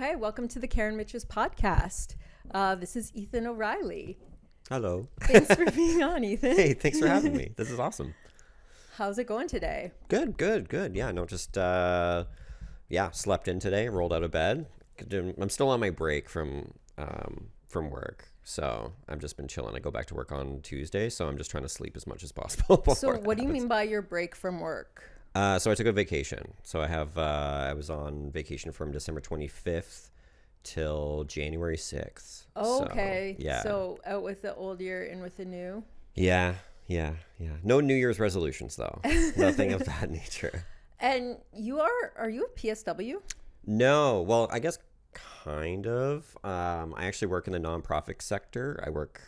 Okay, welcome to the Karen Mitches podcast. This is Ethan O'Reilly. Hello. Thanks for being on, Ethan. Hey, thanks for having me. This is awesome. How's it going today? Good. Yeah, no, just slept in today, rolled out of bed. I'm still on my break from work, so I've just been chilling. I go back to work on Tuesday, so I'm just trying to sleep as much as possible. So what do you mean by your break from work? So I took a vacation. So I was on vacation from December 25th till January 6th. Oh, okay. So, yeah. So out with the old year, in with the new. Yeah. No New Year's resolutions though. Nothing of that nature. And are you a PSW? No. Well, I guess kind of. I actually work in the nonprofit sector. I work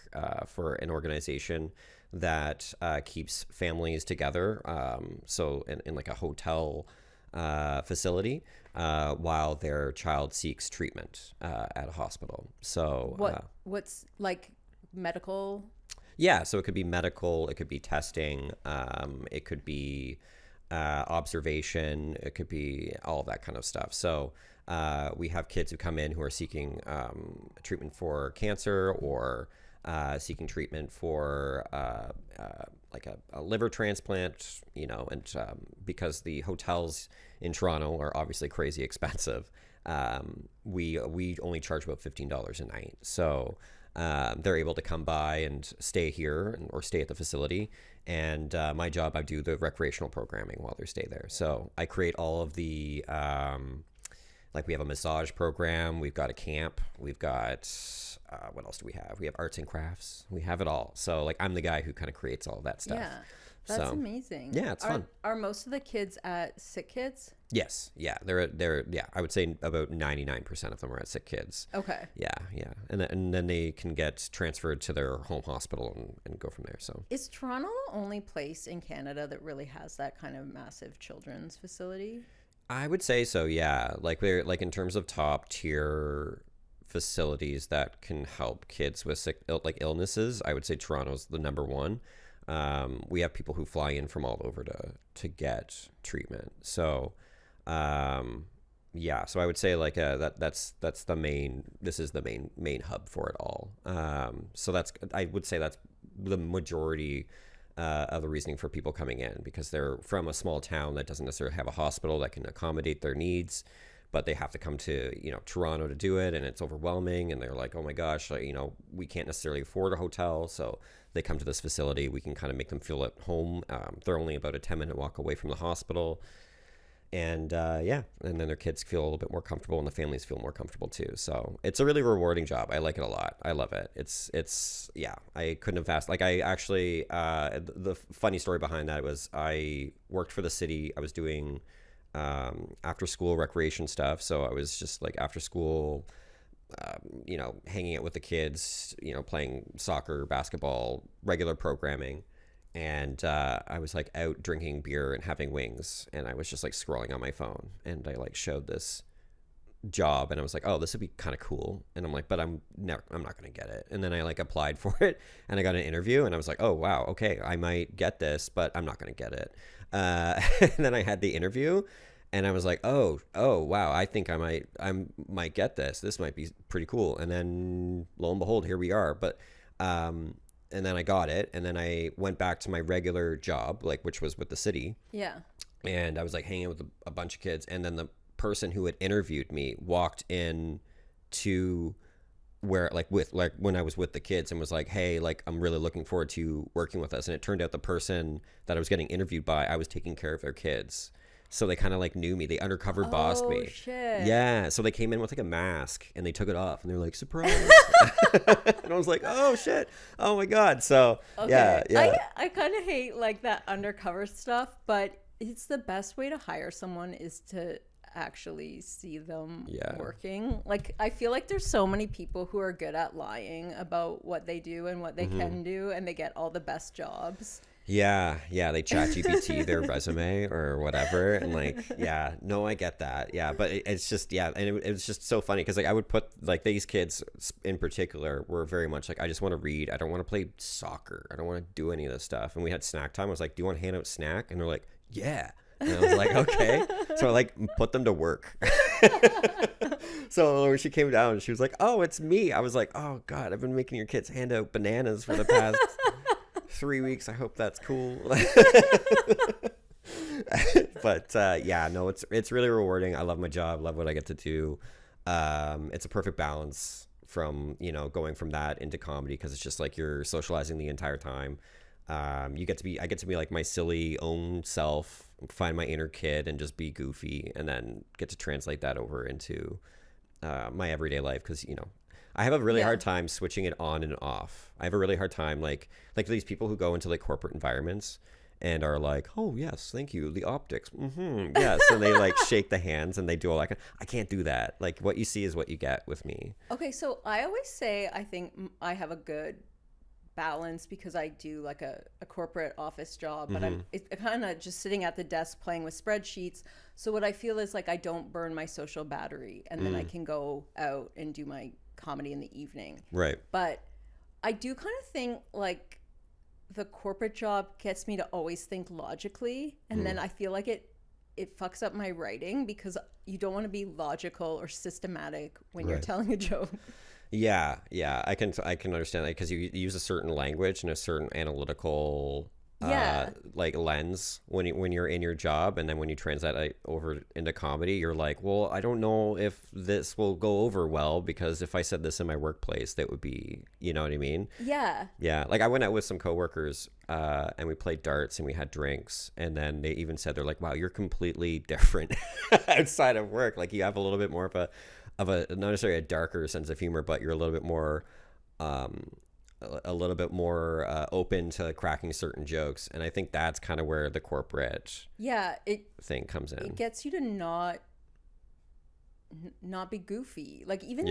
for an organization that keeps families together. So in like a hotel facility while their child seeks treatment at a hospital. So what's like medical? Yeah, so it could be medical, it could be testing, it could be observation, it could be all that kind of stuff. So we have kids who come in who are seeking treatment for cancer or seeking treatment for like a liver transplant, and because the hotels in Toronto are obviously crazy expensive, we only charge about $15 a night. So they're able to come by and stay here or stay at the facility. And my job, I do the recreational programming while they stay there. So I create all of the, like we have a massage program, we've got a camp, we've got, what else do we have? We have arts and crafts. We have it all. So like I'm the guy who kind of creates all that stuff. Yeah, that's amazing. Yeah, it's fun. Are most of the kids at Sick Kids? Yes. Yeah. They're I would say about 99% of them are at Sick Kids. Okay. Yeah. And then they can get transferred to their home hospital and go from there. So is Toronto the only place in Canada that really has that kind of massive children's facility? I would say so. Yeah. Like we're like in terms of top tier facilities that can help kids with illnesses, I would say Toronto's the number one. We have people who fly in from all over to get treatment. So, so I would say like that's the main. This is the main hub for it all. So I would say that's the majority of the reasoning for people coming in, because they're from a small town that doesn't necessarily have a hospital that can accommodate their needs, but they have to come to Toronto to do it, and it's overwhelming, and they're like, oh my gosh, we can't necessarily afford a hotel, so they come to this facility. We can kind of make them feel at home. They're only about a 10-minute walk away from the hospital, and and then their kids feel a little bit more comfortable, and the families feel more comfortable too. So it's a really rewarding job. I like it a lot. I love it. It's I couldn't have asked. Like I actually, the funny story behind that was I worked for the city. I was doing after school recreation stuff. So I was just like after school, hanging out with the kids, playing soccer, basketball, regular programming. And I was like out drinking beer and having wings, and I was just like scrolling on my phone, and I like showed this job, and I was like, oh, this would be kind of cool. And I'm like, but I'm not going to get it. And then I like applied for it, and I got an interview, and I was like, oh wow, okay, I might get this, but I'm not going to get it. And then I had the interview, and I was like, oh wow, I think I might get this. This might be pretty cool. And then lo and behold, here we are. But and then I got it, and then I went back to my regular job, like which was with the city. Yeah. And I was like hanging with a bunch of kids, and then the person who had interviewed me walked in to where when I was with the kids, and was like, hey, like I'm really looking forward to working with us. And it turned out the person that I was getting interviewed by, I was taking care of their kids. So they kind of like knew me. They undercover bossed me. Oh shit. Yeah. So they came in with like a mask, and they took it off, and they were like, surprise. And I was like, oh shit. Oh my God. So okay. yeah. I kind of hate like that undercover stuff, but it's the best way to hire someone is to actually see them working. Like I feel like there's so many people who are good at lying about what they do and what they can do, and they get all the best jobs. Yeah, they chat GPT their resume or whatever, and like, I get that. Yeah, but it's just, and it was just so funny because like I would put like these kids in particular were very much like, I just want to read. I don't want to play soccer. I don't want to do any of this stuff. And we had snack time. I was like, do you want to hand out snack? And they're like, yeah. And I was like, okay. So I like put them to work. So when she came down, she was like, "Oh, it's me." I was like, "Oh God, I've been making your kids hand out bananas for the past 3 weeks. I hope that's cool." But yeah, no, it's really rewarding. I love my job, love what I get to do. It's a perfect balance from, going from that into comedy, because it's just like you're socializing the entire time. I get to be like my silly own self, find my inner kid and just be goofy, and then get to translate that over into my everyday life, because I have a really hard time switching it on and off. I have a really hard time like these people who go into like corporate environments and are like, "Oh yes, thank you, the optics, yes," and they like shake the hands and they do all that. I can't do that. Like, what you see is what you get with me. Okay, so I always say I think I have a good balance, because I do like a corporate office job, but I'm kind of just sitting at the desk playing with spreadsheets. So what I feel is like I don't burn my social battery, and then I can go out and do my comedy in the evening. Right. But I do kind of think like the corporate job gets me to always think logically, and then I feel like it fucks up my writing, because you don't want to be logical or systematic when you're telling a joke. Yeah, I can understand that, because you use a certain language and a certain analytical like lens when you're in your job, and then when you translate it over into comedy, you're like, well, I don't know if this will go over well, because if I said this in my workplace, that would be, you know what I mean? Yeah. Yeah, like I went out with some coworkers and we played darts and we had drinks, and then they even said, they're like, "Wow, you're completely different outside of work. Like, you have a little bit more of a not necessarily a darker sense of humor, but you're a little bit more open to cracking certain jokes." And I think that's kind of where the corporate thing comes in. It gets you to not be goofy, like even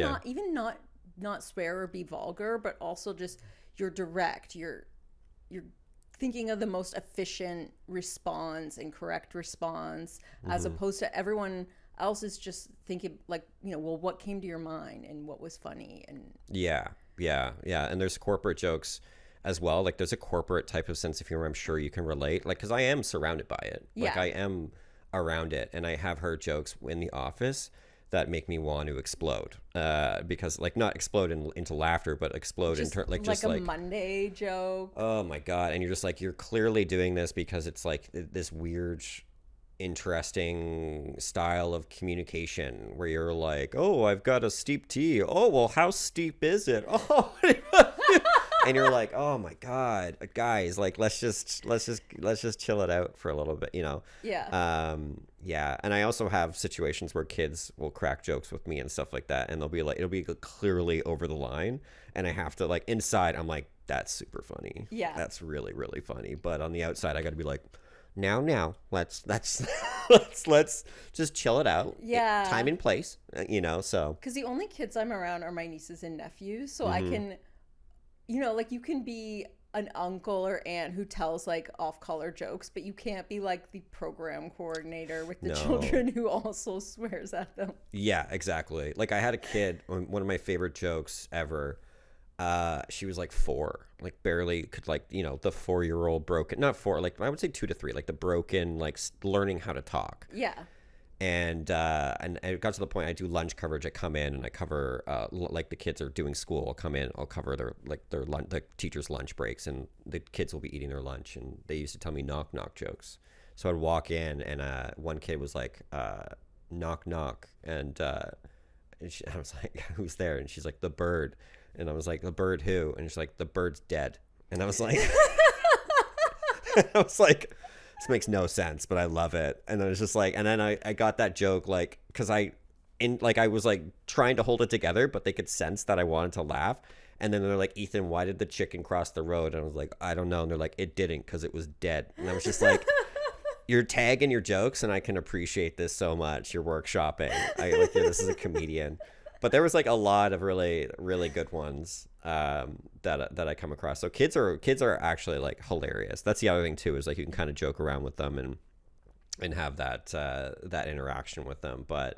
not swear or be vulgar, but also just you're direct. You're thinking of the most efficient response and correct response, as opposed to everyone else is just thinking like, well, what came to your mind and what was funny. And yeah. And there's corporate jokes as well. Like, there's a corporate type of sense of humor I'm sure you can relate, like, because I am surrounded by it. Like, I am around it, and I have heard jokes in the office that make me want to explode, because like, not explode into laughter, but explode just just like a Monday joke. Oh my God. And you're just like, you're clearly doing this because it's like this weird, interesting style of communication where you're like, "Oh, I've got a steep tea. Oh, well, how steep is it? Oh," and you're like, "Oh my God, guys, like, let's just chill it out for a little bit, Yeah. Yeah. And I also have situations where kids will crack jokes with me and stuff like that, and they'll be like, it'll be clearly over the line, and I have to, like, inside, I'm like, "That's super funny. Yeah. That's really, really funny." But on the outside, I got to be like, now let's let's just chill it out. Yeah. Time and place, so because the only kids I'm around are my nieces and nephews, so I can, like, you can be an uncle or aunt who tells like off-color jokes, but you can't be like the program coordinator with the children who also swears at them. Yeah, exactly. Like, I had a kid, one of my favorite jokes ever. She was like 4, like barely could, like, the 4-year-old broken, not 4, like I would say 2 to 3, like the broken, like learning how to talk. Yeah. And it got to the point I do lunch coverage. I come in and I cover like the kids are doing school. I'll come in, I'll cover the teachers' lunch breaks, and the kids will be eating their lunch, and they used to tell me knock knock jokes. So I'd walk in, and one kid was like, "Knock knock," and I was like, "Who's there?" And she's like, "The bird." And I was like, "The bird who?" And she's like, "The bird's dead." And I was like, this makes no sense, but I love it. And I was just like, and then I got that joke, like, because I was like trying to hold it together, but they could sense that I wanted to laugh. And then they're like, "Ethan, why did the chicken cross the road?" And I was like, "I don't know." And they're like, "It didn't, because it was dead." And I was just like, you're tagging your jokes, and I can appreciate this so much. You're workshopping. This is a comedian. But there was like a lot of really, really good ones that I come across. So kids are actually like hilarious. That's the other thing too, is like you can kind of joke around with them and have that interaction with them. But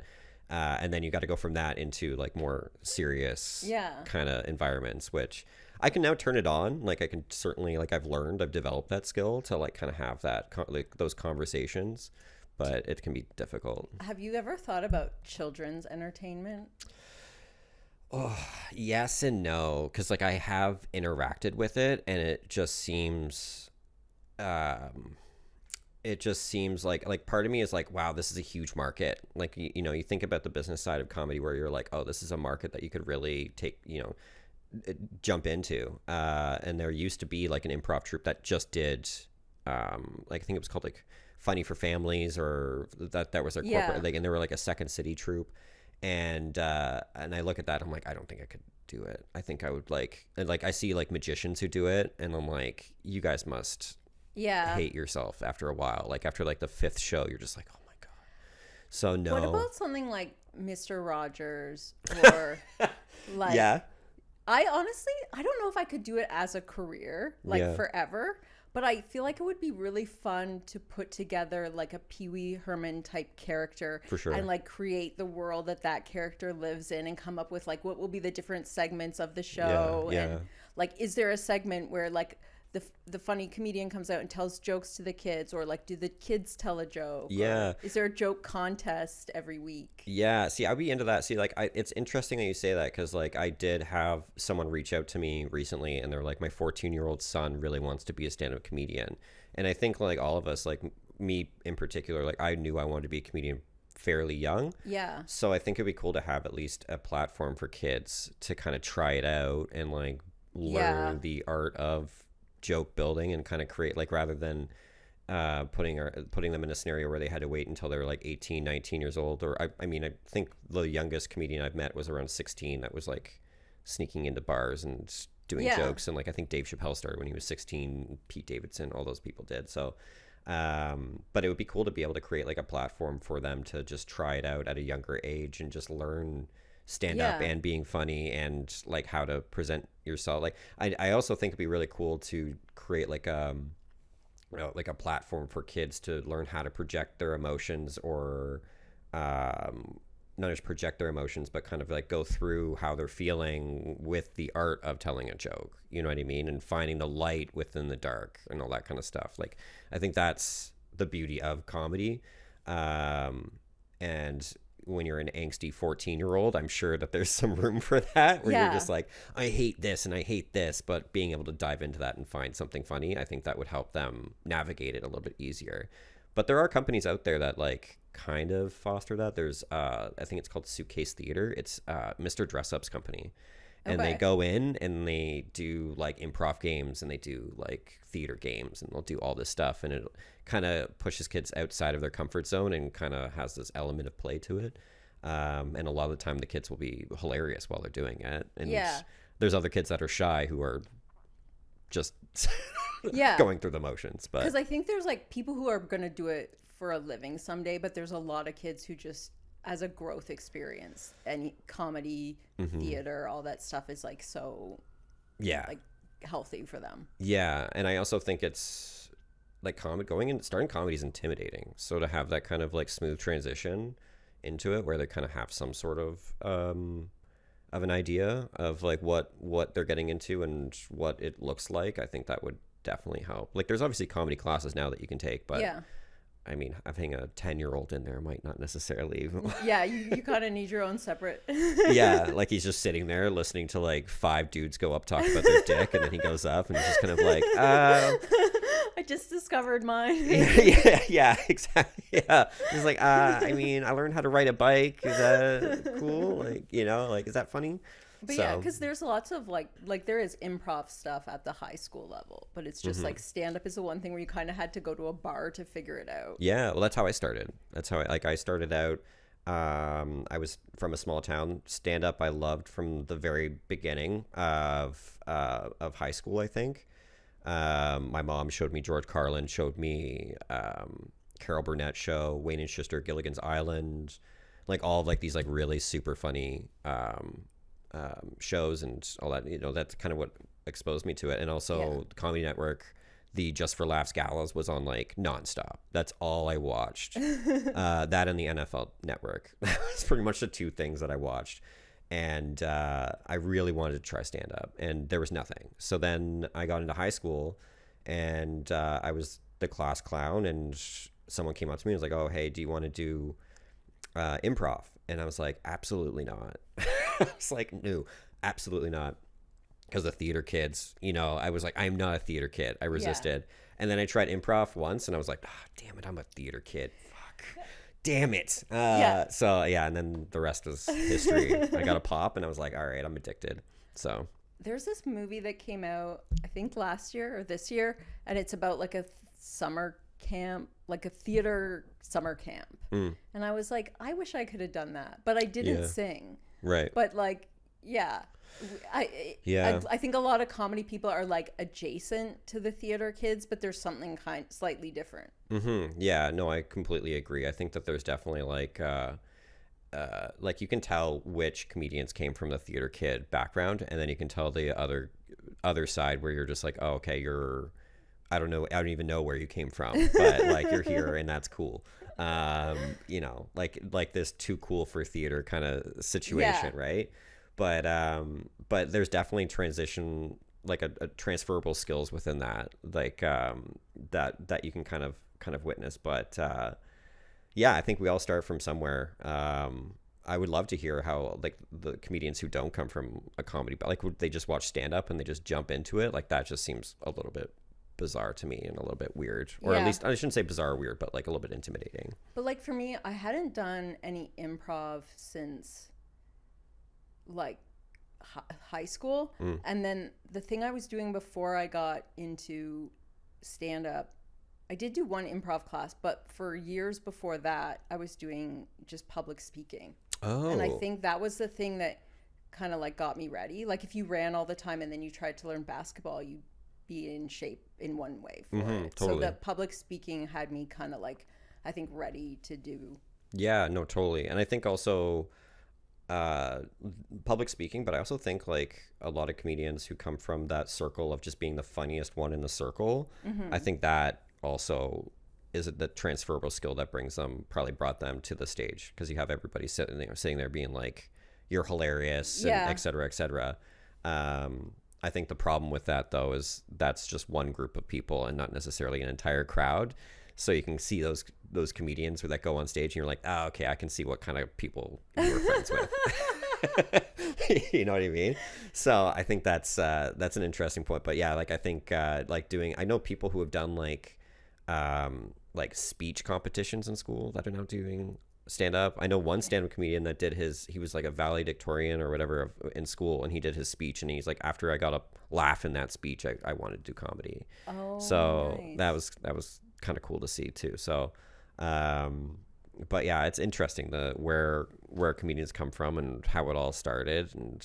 and then you got to go from that into like more serious kind of environments, which I can now turn it on. Like, I can certainly, like, I've developed that skill to like kind of have that like those conversations. but it can be difficult. Have you ever thought about children's entertainment? Oh, yes and no, because like I have interacted with it, and um, it just seems like part of me is like, wow, this is a huge market. Like you think about the business side of comedy where you're like, oh, this is a market that you could really take, jump into. And there used to be like an improv troupe that just did, like I think it was called like Funny for Families, or that was their corporate, like, and they were like a Second City troupe. And I look at that, I'm like, I don't think I could do it. I think I would and I see like magicians who do it, and I'm like, you guys must hate yourself after a while. Like after like the fifth show, you're just like, oh my God. So no. What about something like Mr. Rogers or like, I honestly, I don't know if I could do it as a career, like forever. But I feel like it would be really fun to put together like a Pee Wee Herman type character. For sure. And like create the world that character lives in, and come up with like what will be the different segments of the show. And like, is there a segment where like the funny comedian comes out and tells jokes to the kids, or like do the kids tell a joke? Yeah. Or is there a joke contest every week? Yeah. See, I'd be into that. See, like it's interesting that you say that, because like I did have someone reach out to me recently, and they're like, my 14-year-old son really wants to be a stand-up comedian. And I think like all of us, like me in particular, like I knew I wanted to be a comedian fairly young. Yeah. So I think it'd be cool to have at least a platform for kids to kind of try it out and like learn the art of joke building, and kind of create, like, rather than putting them in a scenario where they had to wait until they were like 18, 19 years old. Or I mean, I think the youngest comedian I've met was around 16 that was like sneaking into bars and doing jokes. And like, I think Dave Chappelle started when he was 16, Pete Davidson, all those people did. So but it would be cool to be able to create like a platform for them to just try it out at a younger age and just learn stand up and being funny, and like how to present yourself. Like I also think it'd be really cool to create like like a platform for kids to learn how to project their emotions, or not just project their emotions, but kind of like go through how they're feeling with the art of telling a joke, you know what I mean, and finding the light within the dark and all that kind of stuff. Like I think that's the beauty of comedy. And when you're an angsty 14-year-old, I'm sure that there's some room for that, where you're just like, I hate this and I hate this, but being able to dive into that and find something funny, I think that would help them navigate it a little bit easier. But there are companies out there that like kind of foster that. There's I think it's called Suitcase Theater. It's Mr. Dress Up's company. And they go in and they do like improv games, and they do like theater games, and they'll do all this stuff, and it kind of pushes kids outside of their comfort zone and kind of has this element of play to it. And a lot of the time the kids will be hilarious while they're doing it. And there's other kids that are shy who are just going through the motions. But because I think there's like people who are going to do it for a living someday, but there's a lot of kids who just, as a growth experience, and comedy, theater, all that stuff is like so like healthy for them. Yeah. And I also think it's like starting comedy is intimidating. So to have that kind of like smooth transition into it, where they kind of have some sort of an idea of like what they're getting into and what it looks like, I think that would definitely help. Like there's obviously comedy classes now that you can take, but I mean, having a 10-year-old in there might not necessarily. You kind of need your own separate. Like he's just sitting there listening to like 5 dudes go up talk about their dick, and then he goes up and he's just kind of like, I just discovered mine. yeah, exactly. Yeah, he's like, I mean, I learned how to ride a bike. Is that cool? Like, like, is that funny? But yeah, because there's lots of like there is improv stuff at the high school level, but it's just like stand up is the one thing where you kind of had to go to a bar to figure it out. Yeah, well, that's how I started. That's how I started out. I was from a small town. Stand up I loved from the very beginning of high school, I think. My mom showed me George Carlin, showed me Carol Burnett show, Wayne and Schuster, Gilligan's Island, like all of like these like really super funny shows and all that. That's kind of what exposed me to it. And also the Comedy Network, the Just for Laughs galas was on like nonstop. That's all I watched. That and the NFL Network. That was pretty much the 2 things that I watched. And I really wanted to try stand up, and there was nothing. So then I got into high school, and I was the class clown, and someone came up to me and was like, oh, hey, do you want to do improv? And I was like, absolutely not. I was like, no, absolutely not. Because the theater kids, you know, I was like, I'm not a theater kid. I resisted. And then I tried improv once and I was like, oh, damn it, I'm a theater kid. Fuck. Damn it. So, yeah, and then the rest was history. I got a pop and I was like, all right, I'm addicted. So there's this movie that came out, I think last year or this year, and it's about like a summer camp, like a theater summer camp. And I was like, I wish I could have done that, but I didn't sing. Right. But like, I think a lot of comedy people are like adjacent to the theater kids, but there's something slightly different. Yeah, no, I completely agree. I think that there's definitely like you can tell which comedians came from the theater kid background, and then you can tell the other side where you're just like, oh, okay, I don't even know where you came from, but like you're here and that's cool. You know, like this too cool for theater kind of situation, right? But there's definitely transition, like a transferable skills within that, like that you can kind of witness. But yeah, I think we all start from somewhere. I would love to hear how like the comedians who don't come from a comedy, but like would they just watch stand up and they just jump into it? Like that just seems a little bit bizarre to me and a little bit weird, or at least I shouldn't say bizarre or weird, but like a little bit intimidating. But like for me, I hadn't done any improv since like high school. And then the thing I was doing before I got into stand up, I did do one improv class, but for years before that I was doing just public speaking. And I think that was the thing that kind of like got me ready. Like if you ran all the time and then you tried to learn basketball, you'd be in shape in one way for it. Totally. So the public speaking had me kind of like, I think, ready to do. Yeah, no, totally. And I think also public speaking, but I also think like a lot of comedians who come from that circle of just being the funniest one in the circle, I think that also is the transferable skill that probably brought them to the stage, because you have everybody sitting there being like, you're hilarious, and et cetera, et cetera. I think the problem with that though is that's just one group of people and not necessarily an entire crowd. So you can see those comedians that go on stage and you're like, oh, okay, I can see what kind of people you were friends with. You know what I mean? So I think that's an interesting point. But yeah, like I think I know people who have done like speech competitions in school that are now doing stand up. I know one stand up comedian that he was like a valedictorian or whatever in school, and he did his speech, and he's like, after I got a laugh in that speech, I wanted to do comedy. Oh, so nice. that was kind of cool to see too. So but yeah, it's interesting where comedians come from and how it all started. And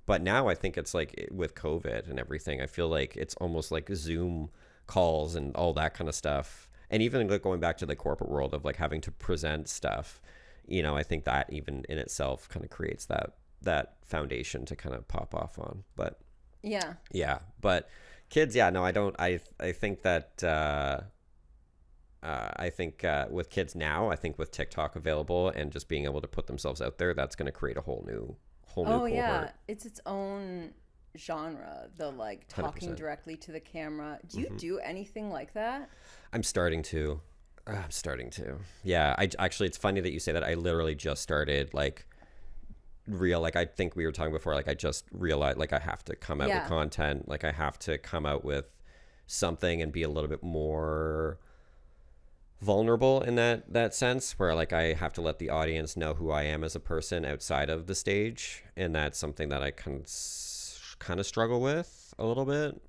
but now I think it's like with COVID and everything, I feel like it's almost like Zoom calls and all that kind of stuff. And even like going back to the corporate world of like having to present stuff, you know, I think that even in itself kind of creates that foundation to kind of pop off on. But yeah, but kids, I think that with kids now, I think with TikTok available and just being able to put themselves out there, that's going to create a whole new cohort. Yeah, it's its own genre, the like talking 100%. Directly to the camera. Do you do anything like that? I'm starting to. Yeah, it's funny that you say that. I literally just started like I think we were talking before, like I just realized like I have to come out with content, like I have to come out with something and be a little bit more vulnerable in that sense, where like I have to let the audience know who I am as a person outside of the stage, and that's something that I kind of struggle with a little bit.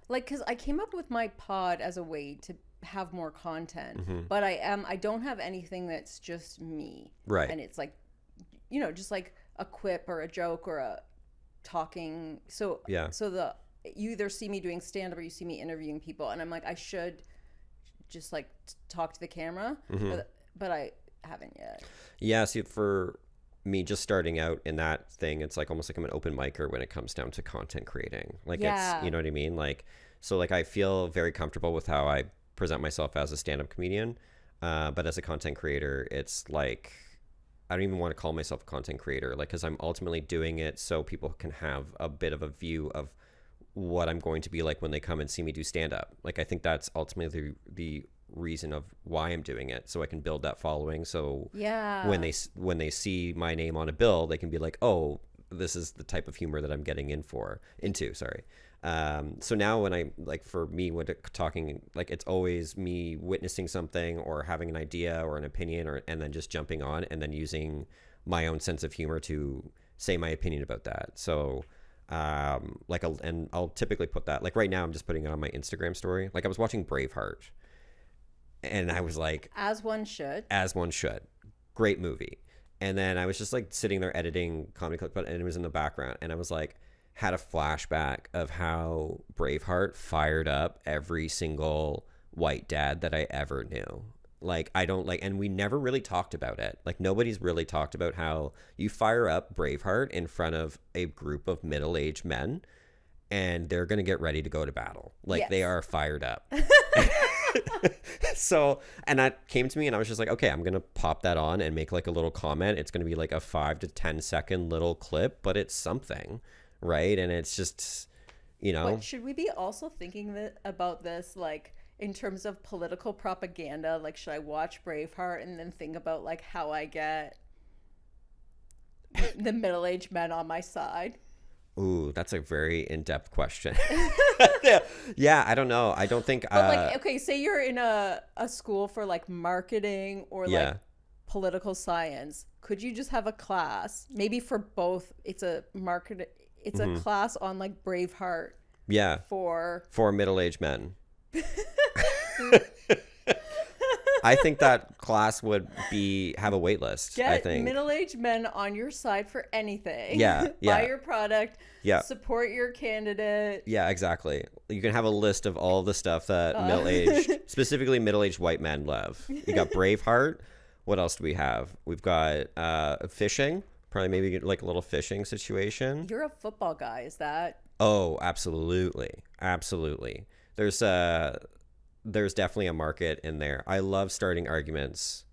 Like because I came up with my pod as a way to have more content, but I don't have anything that's just me, right? And it's like, you know, just like a quip or a joke or a talking. So you either see me doing stand-up or you see me interviewing people, and I'm like, I should just like talk to the camera, but I haven't yet. Yeah, see, for me just starting out in that thing, it's like almost like I'm an open micer when it comes down to content creating. Like it's, you know what I mean? Like, so like I feel very comfortable with how I present myself as a stand-up comedian, but as a content creator, it's like I don't even want to call myself a content creator, like, because I'm ultimately doing it so people can have a bit of a view of what I'm going to be like when they come and see me do stand-up. Like I think that's ultimately the reason of why I'm doing it, so I can build that following. So yeah, when they see my name on a bill, they can be like, oh, this is the type of humor that I'm getting into. Sorry. So now when I, like, for me, when talking, like, it's always me witnessing something or having an idea or an opinion, and then just jumping on and then using my own sense of humor to say my opinion about that. So, and I'll typically put that, like, right now I'm just putting it on my Instagram story. Like, I was watching Braveheart and I was like, as one should, great movie. And then I was just like sitting there editing comedy clip, and it was in the background, and I was like, had a flashback of how Braveheart fired up every single white dad that I ever knew. Like, I don't like, and we never really talked about it. Like, nobody's really talked about how you fire up Braveheart in front of a group of middle-aged men, and they're going to get ready to go to battle. Like, yes. They are fired up. So, and that came to me, and I was just like, okay, I'm going to pop that on and make like a little comment. It's going to be like a 5 to 10 second little clip, but it's something. Right. And it's just, But should we be also thinking about this, like, in terms of political propaganda? Like, should I watch Braveheart and then think about, like, how I get the middle-aged men on my side? Ooh, that's a very in-depth question. Yeah, I don't know. I don't think... But, like, okay, say you're in a school for, like, marketing or, like, political science. Could you just have a class? Maybe for both, it's a class on, like, Braveheart. Yeah. For middle-aged men. I think that class would have a wait list. I think middle-aged men on your side for anything. Yeah. Buy your product. Yeah. Support your candidate. Yeah, exactly. You can have a list of all the stuff that specifically middle-aged white men love. You got Braveheart. What else do we have? We've got fishing. Probably maybe like a little fishing situation. You're a football guy, is that? Oh, absolutely. Absolutely. There's definitely a market in there. I love starting arguments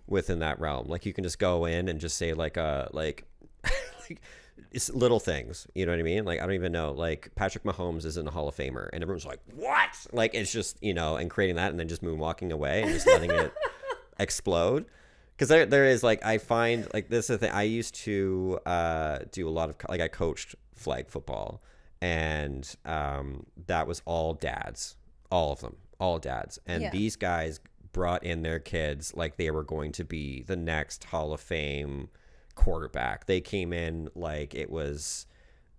within that realm. Like, you can just go in and just say like it's little things, you know what I mean? Like, I don't even know, like, Patrick Mahomes isn't a Hall of Famer, and everyone's like, what? Like, it's just, and creating that and then just moonwalking away and just letting it explode. Because there is, like, I find, like, this is the thing. I used to do a lot of, like, I coached flag football, and that was all dads, all of them, all dads. And these guys brought in their kids like they were going to be the next Hall of Fame quarterback. They came in like it was,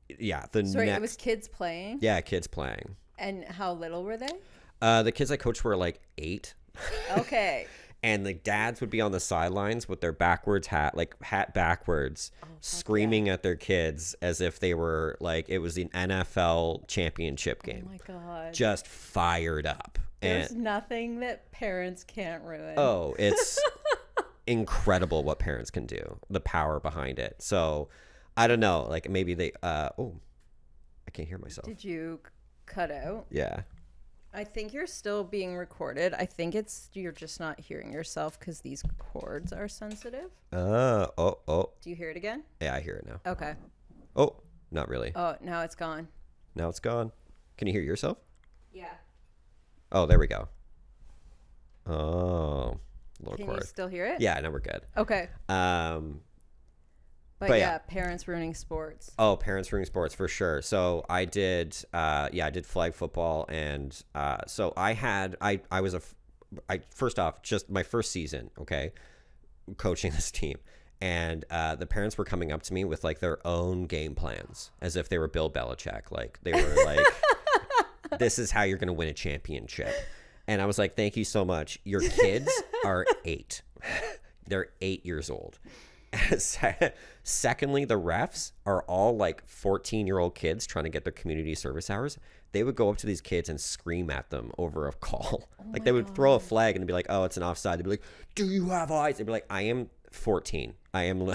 it was kids playing? Yeah, kids playing. And how little were they? The kids I coached were like 8. Okay. And the dads would be on the sidelines with their backwards hat backwards, screaming at their kids as if they were like it was an NFL championship game. Oh my God. Just fired up. There's nothing that parents can't ruin. Oh, it's incredible what parents can do. The power behind it. So, I don't know. Like, maybe they I can't hear myself. Did you cut out? Yeah. I think you're still being recorded. I think you're just not hearing yourself because these cords are sensitive. Oh. Do you hear it again? Yeah, I hear it now. Okay. Oh, not really. Oh, now it's gone. Now it's gone. Can you hear yourself? Yeah. Oh, there we go. Oh, lower Can cord. you still hear it? Yeah, now we're good. Okay. But yeah, parents ruining sports. Oh, parents ruining sports for sure. So I did, I did flag football, and so first off, just my first season, okay, coaching this team, and the parents were coming up to me with like their own game plans, as if they were Bill Belichick, like they were like, "This is how you're going to win a championship," and I was like, "Thank you so much. Your kids are 8; they're 8 years old." Secondly, the refs are all like 14-year-old kids trying to get their community service hours. They would go up to these kids and scream at them over a call. Like they would throw a flag and be like, "Oh, it's an offside." They'd be like, "Do you have eyes?" They'd be like, "I am 14. I am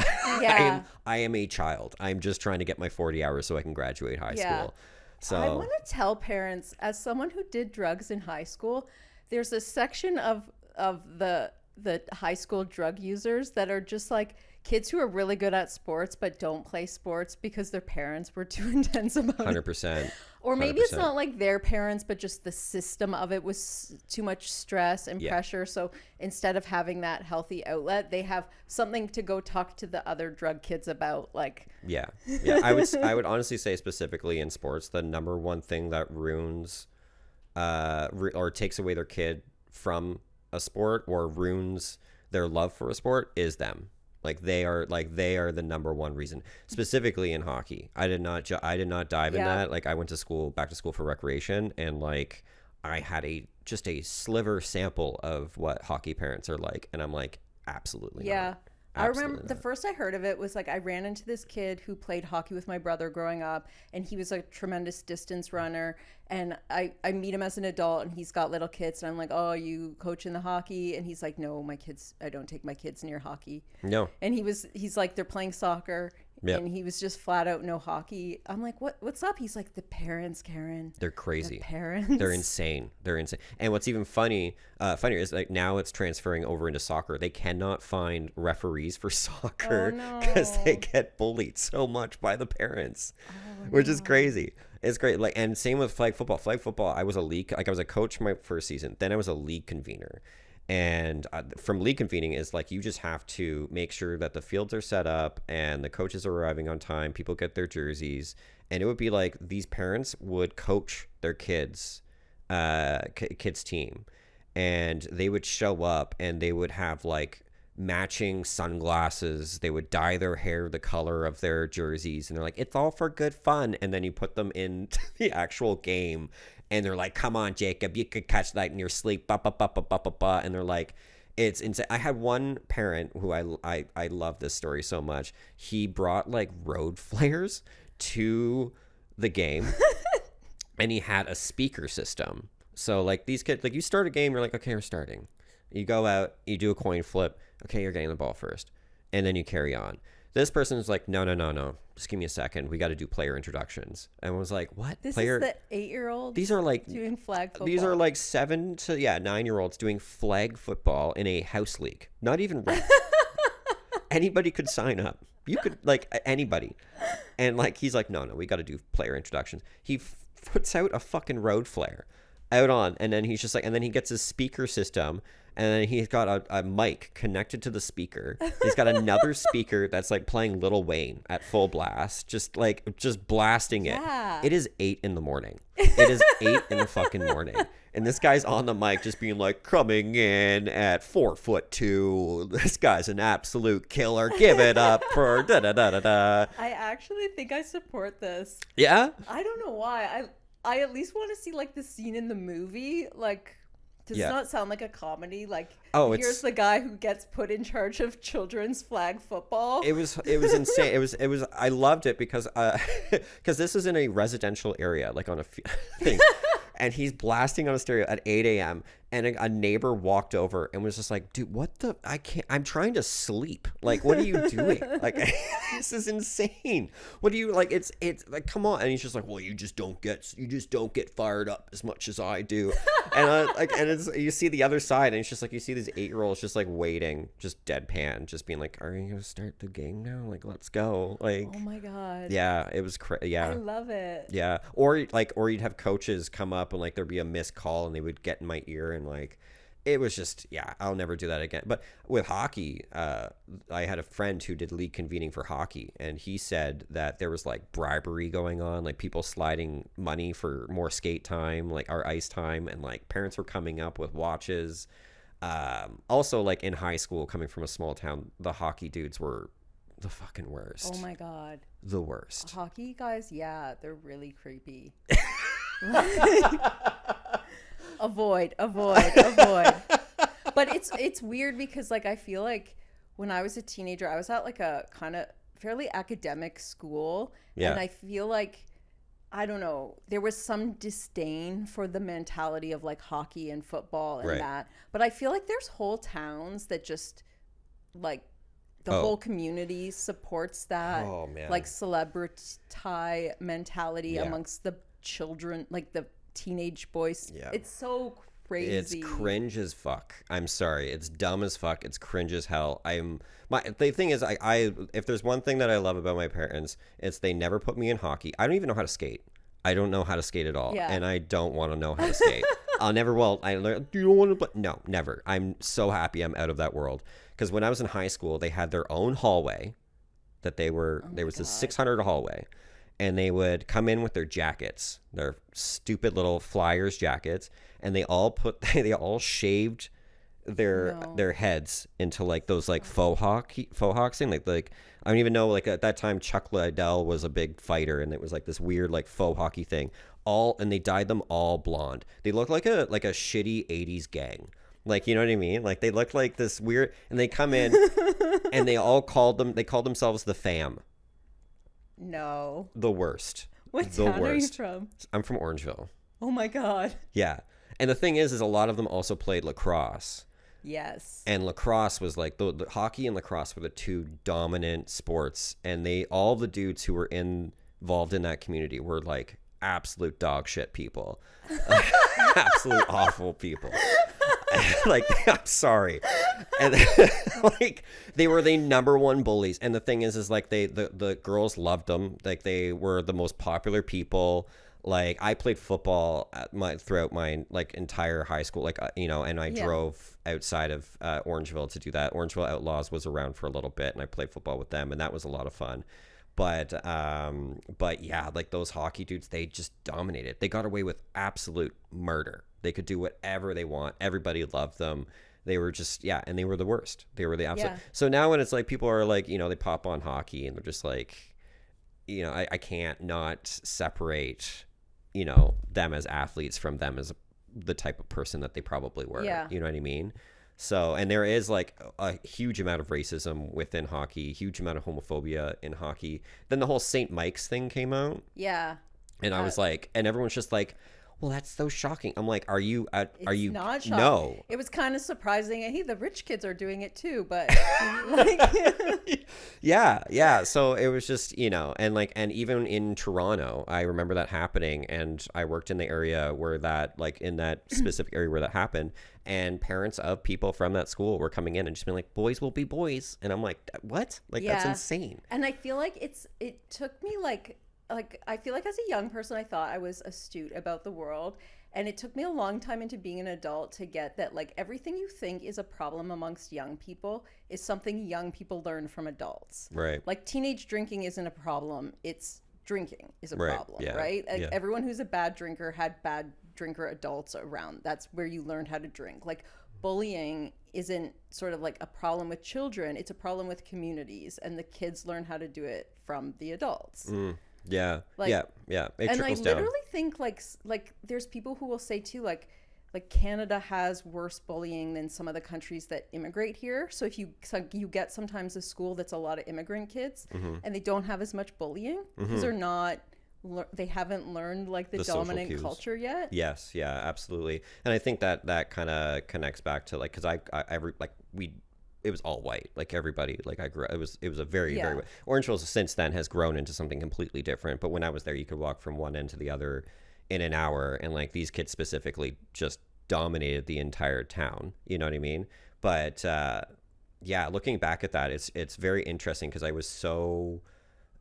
I am a child. I'm just trying to get my 40 hours so I can graduate high school." So I want to tell parents, as someone who did drugs in high school, there's a section of the the high school drug users that are just like kids who are really good at sports but don't play sports because their parents were too intense about 100%. it. Or maybe 100%. it's not like their parents, but just the system of it was too much stress and pressure. So instead of having that healthy outlet, they have something to go talk to the other drug kids about. Like, yeah. I would honestly say, specifically in sports, the number one thing that ruins or takes away their kid from a sport or ruins their love for a sport is them. Like they are the number one reason, specifically in hockey. I did not dive in that. Like I went to back to school for recreation, and like I had just a sliver sample of what hockey parents are like, and I'm like, absolutely not. I remember the first I heard of it was like I ran into this kid who played hockey with my brother growing up, and he was a tremendous distance runner. And I meet him as an adult, and he's got little kids, and I'm like, oh, you coach in the hockey? And he's like, no, I don't take my kids near hockey. No. And he's like, they're playing soccer. Yep. And he was just flat out no hockey. I'm like, what's up? He's like, the parents, Karen. They're crazy. The parents. They're insane. And what's even funnier is like now it's transferring over into soccer. They cannot find referees for soccer because they get bullied so much by the parents, which is crazy. It's great. Like, and same with flag football. Flag football, I was a coach my first season. Then I was a league convener. And from league convening is like you just have to make sure that the fields are set up and the coaches are arriving on time. People get their jerseys, and it would be like these parents would coach their kids' team, and they would show up and they would have like matching sunglasses. They would dye their hair the color of their jerseys, and they're like, it's all for good fun. And then you put them into the actual game, and they're like, come on, Jacob, you could catch that in your sleep. And they're like, it's insane. I had one parent who I love this story so much. He brought like road flares to the game and he had a speaker system. So like these kids, like you start a game, you're like, okay, we're starting. You go out, you do a coin flip. Okay, you're getting the ball first. And then you carry on. This person's like, no. Just give me a second. We got to do player introductions. And I was like, what? This is the 8-year-olds These are like doing flag football. These are like 7 to 9-year-olds doing flag football in a house league. Not even rec. Anybody could sign up. You could, like, anybody. And like he's like, no, we got to do player introductions. He puts out a fucking road flare out on, and then he's just like, and then he gets his speaker system, and then he's got a mic connected to the speaker. He's got another speaker that's like playing Lil Wayne at full blast, just blasting it. Yeah. It is 8 in the morning. It is 8 in the fucking morning. And this guy's on the mic just being like, coming in at 4'2". This guy's an absolute killer. Give it up for da-da-da-da-da. I actually think I support this. Yeah? I don't know why. I at least want to see like the scene in the movie. Like, does it not sound like a comedy? Like, here's the guy who gets put in charge of children's flag football. It was insane. It was. I loved it because this is in a residential area, like on a thing. And he's blasting on a stereo at 8 a.m. And a neighbor walked over and was just like, dude, I'm trying to sleep. Like, what are you doing? Like, this is insane. What do you, like, it's like, come on. And he's just like, well, you just don't get fired up as much as I do. And you see the other side, and it's just like, you see these 8-year-olds just like waiting, just deadpan, just being like, are you going to start the game now? Like, let's go. Like, oh my God. Yeah, it was yeah. I love it. Yeah. Or you'd have coaches come up and like there'd be a missed call and they would get in my ear, and like it was just, yeah, I'll never do that again. But with hockey, I had a friend who did league convening for hockey, and he said that there was like bribery going on, like people sliding money for more skate time, like our ice time, and like parents were coming up with watches. Also, like in high school, coming from a small town, the hockey dudes were the fucking worst. Oh my God. The worst. Hockey guys, yeah, they're really creepy. Avoid. But it's weird because like I feel like when I was a teenager, I was at like a kind of fairly academic school, and I feel like, I don't know, there was some disdain for the mentality of like hockey and football and that. But I feel like there's whole towns that just like the whole community supports that like celebrity mentality amongst the children, like the teenage boys. It's so crazy. It's cringe as fuck. I'm sorry. It's dumb as fuck. It's cringe as hell. The thing is, I if there's one thing that I love about my parents, it's they never put me in hockey. I don't even know how to skate. I don't know how to skate at all, and I don't want to know how to skate. I'll never. Well, I learned. You don't want to play? No, never. I'm so happy I'm out of that world. Because when I was in high school, they had their own hallway. There was this 600 hallway, and they would come in with their jackets, their stupid little Flyers jackets, and they all shaved their heads into like those like faux hawk thing, like I don't even know, like at that time Chuck Liddell was a big fighter, and it was like this weird like faux hockey thing, and they dyed them all blonde. They looked like a shitty 80s gang. Like, you know what I mean? Like they looked like this weird, and they come in and they called themselves the Fam. No. The worst. What town are you from? I'm from Orangeville. Oh my God. Yeah. And the thing is a lot of them also played lacrosse. Yes. And lacrosse was like the hockey and lacrosse were the two dominant sports, and all the dudes who were involved in that community were like absolute dog shit people. Absolute awful people. Like, I'm sorry. And like they were the number one bullies. And the thing is like the girls loved them. Like they were the most popular people. Like I played football throughout my like entire high school, like and I drove outside of Orangeville to do that. Orangeville Outlaws was around for a little bit, and I played football with them, and that was a lot of fun. But yeah, like those hockey dudes, they just dominated. They got away with absolute murder. They could do whatever they want. Everybody loved them. They were just, and they were the worst. They were the absolute. Yeah. So now when it's like people are like, they pop on hockey and they're just like, I can't not separate, them as athletes from them as the type of person that they probably were. Yeah. You know what I mean? So, and there is like a huge amount of racism within hockey, huge amount of homophobia in hockey. Then the whole St. Mike's thing came out. Yeah. And I was like, and everyone's just like, well, that's so shocking. I'm like, are you not shocking. No. It was kind of surprising. Hey, the rich kids are doing it too, but like yeah. So it was just, and even in Toronto, I remember that happening, and I worked in the area where that, like in that specific area where that happened, and parents of people from that school were coming in and just being like, boys will be boys. And I'm like, what? Like, that's insane. And I feel like it took me like I feel like as a young person, I thought I was astute about the world. And it took me a long time into being an adult to get that, like, everything you think is a problem amongst young people is something young people learn from adults. Right. Like, teenage drinking isn't a problem. It's drinking is a problem, right? Like, yeah. Everyone who's a bad drinker had bad drinker adults around. That's where you learned how to drink. Like, bullying isn't sort of like a problem with children. It's a problem with communities. And the kids learn how to do it from the adults. Mm. Yeah. Like, yeah. It and I trickles down. literally think like there's people who will say too, like Canada has worse bullying than some of the countries that immigrate here. So if you get sometimes a school that's a lot of immigrant kids, and they don't have as much bullying because they haven't learned like the dominant culture yet. Yes. Yeah, absolutely. And I think that kind of connects back to like, because it was all white, like everybody, like I grew up, it was a very, very white. Orangeville since then has grown into something completely different. But when I was there, you could walk from one end to the other in an hour. And like these kids specifically just dominated the entire town. You know what I mean? But looking back at that, it's very interesting because I was so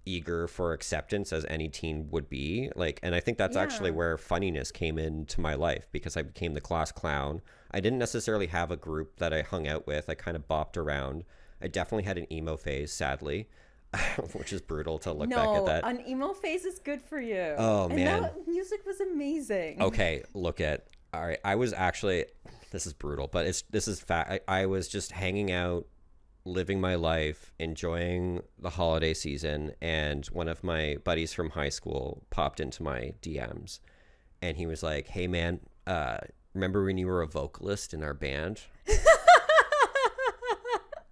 eager for acceptance as any teen would be, like, and I think that's actually where funniness came into my life, because I became the class clown. I didn't necessarily have a group that I hung out with. I kind of bopped around. I definitely had an emo phase, sadly, which is brutal to look back at that. An emo phase is good for you. Oh, man. That music was amazing. Okay, all right, I was actually, this is brutal, but this is fact. I was just hanging out, living my life, enjoying the holiday season, and one of my buddies from high school popped into my DMs, and he was like, hey man, remember when you were a vocalist in our band?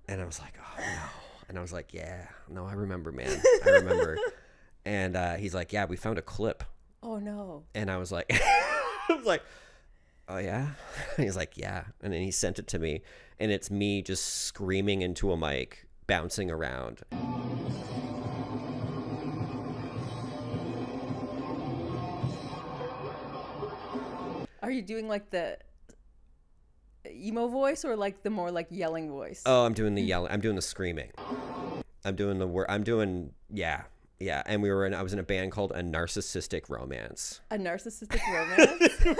And I was like, oh no. And I was like, yeah, no, I remember, man. I remember. And he's like, yeah, we found a clip. Oh no. And I was like, oh yeah? He's like, yeah. And then he sent it to me, and it's me just screaming into a mic, bouncing around. Are you doing like the emo voice or like the more like yelling voice? Oh, I'm doing the yelling. I'm doing the screaming. I'm doing the word. I'm doing, yeah. Yeah. And I was in a band called A Narcissistic Romance. A narcissistic romance?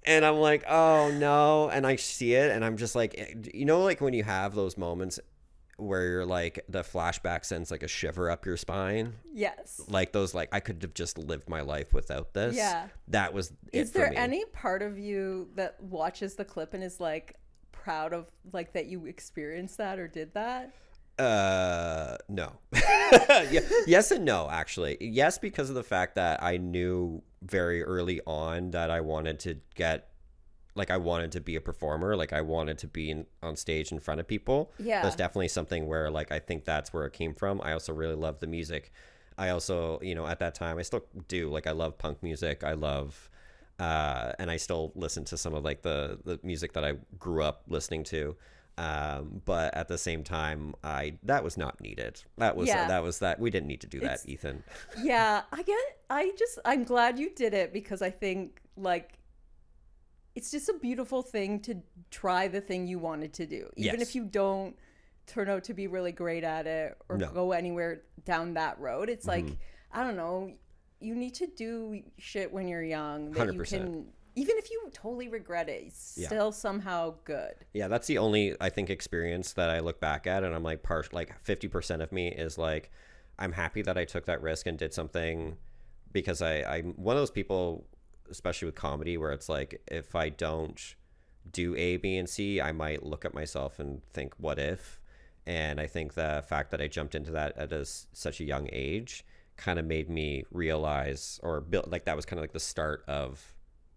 And I'm like, oh no. And I see it and I'm just like, you know, like when you have those moments where you're like, the flashback sends like a shiver up your spine. Yes. Like those, like I could have just lived my life without this. Yeah. That was it. Is there for me. any part of you that watches the clip and is like proud of like that you experienced that or did that? No. Yeah, yes and no, actually. Yes, because of the fact that I knew very early on that I wanted to I wanted to be a performer. Like I wanted to be on stage in front of people. Yeah. That's definitely something where like I think that's where it came from. I also really love the music. I also, you know, at that time I still do, like I love punk music. I love and I still listen to some of like the music that I grew up listening to. But at the same time, that was not needed. That was we didn't need to do that, Ethan. Yeah, I'm glad you did it because I think like it's just a beautiful thing to try the thing you wanted to do. Even if you don't turn out to be really great at it or go anywhere down that road. It's like, I don't know, you need to do shit when you're young that 100%. You can, even if you totally regret it, it's still somehow good. Yeah, that's the only, I think, experience that I look back at and I'm like, 50% of me is like, I'm happy that I took that risk and did something because I'm one of those people, especially with comedy, where it's like, if I don't do A, B, and C, I might look at myself and think, what if? And I think the fact that I jumped into that at such a young age kind of made me realize, or build, like that was kind of like the start of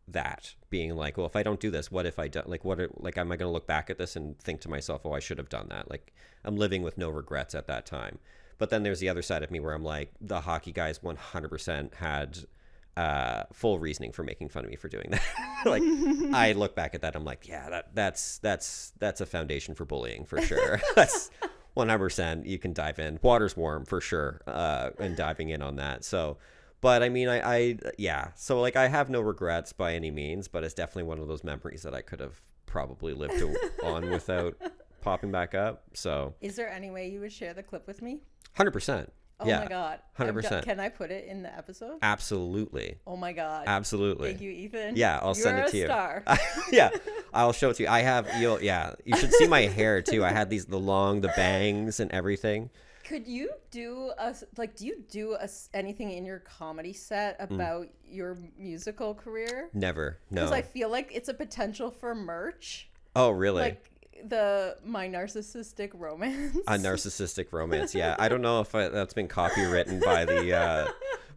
that being like, well, if I don't do this, what if I don't? Like, am I going to look back at this and think to myself, oh, I should have done that? Like, I'm living with no regrets at that time. But then there's the other side of me where I'm like, the hockey guys 100% had full reasoning for making fun of me for doing that. Like, I look back at that, I'm like, yeah, that's a foundation for bullying for sure. That's 100%. You can dive in. Water's warm for sure, and diving in on that. So. But I mean, so like I have no regrets by any means, but it's definitely one of those memories that I could have probably lived on without popping back up. So is there any way you would share the clip with me? 100%. Oh my God. 100%. Can I put it in the episode? Absolutely. Oh my God. Absolutely. Thank you, Ethan. Yeah, I'll send it to you. You're a star. Yeah, I'll show it to you. You should see my hair too. I had the bangs and everything. Could you do anything in your comedy set about your musical career? Never, no. Because I feel like it's a potential for merch. Oh, really? Like my narcissistic romance. A narcissistic romance, yeah. I don't know if that's been copywritten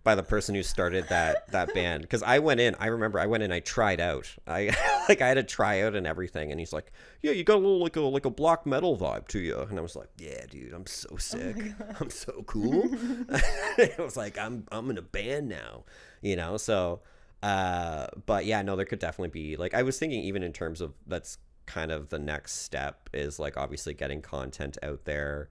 by the person who started that band. Because I remember I went in, I tried out. I had a tryout and everything, and he's like, yeah, you got a little like a block metal vibe to you. And I was like, yeah, dude, I'm so sick. Oh, I'm so cool. I was like, I'm in a band now, you know. So but yeah, no, there could definitely be, like, I was thinking even in terms of, that's kind of the next step is like obviously getting content out there,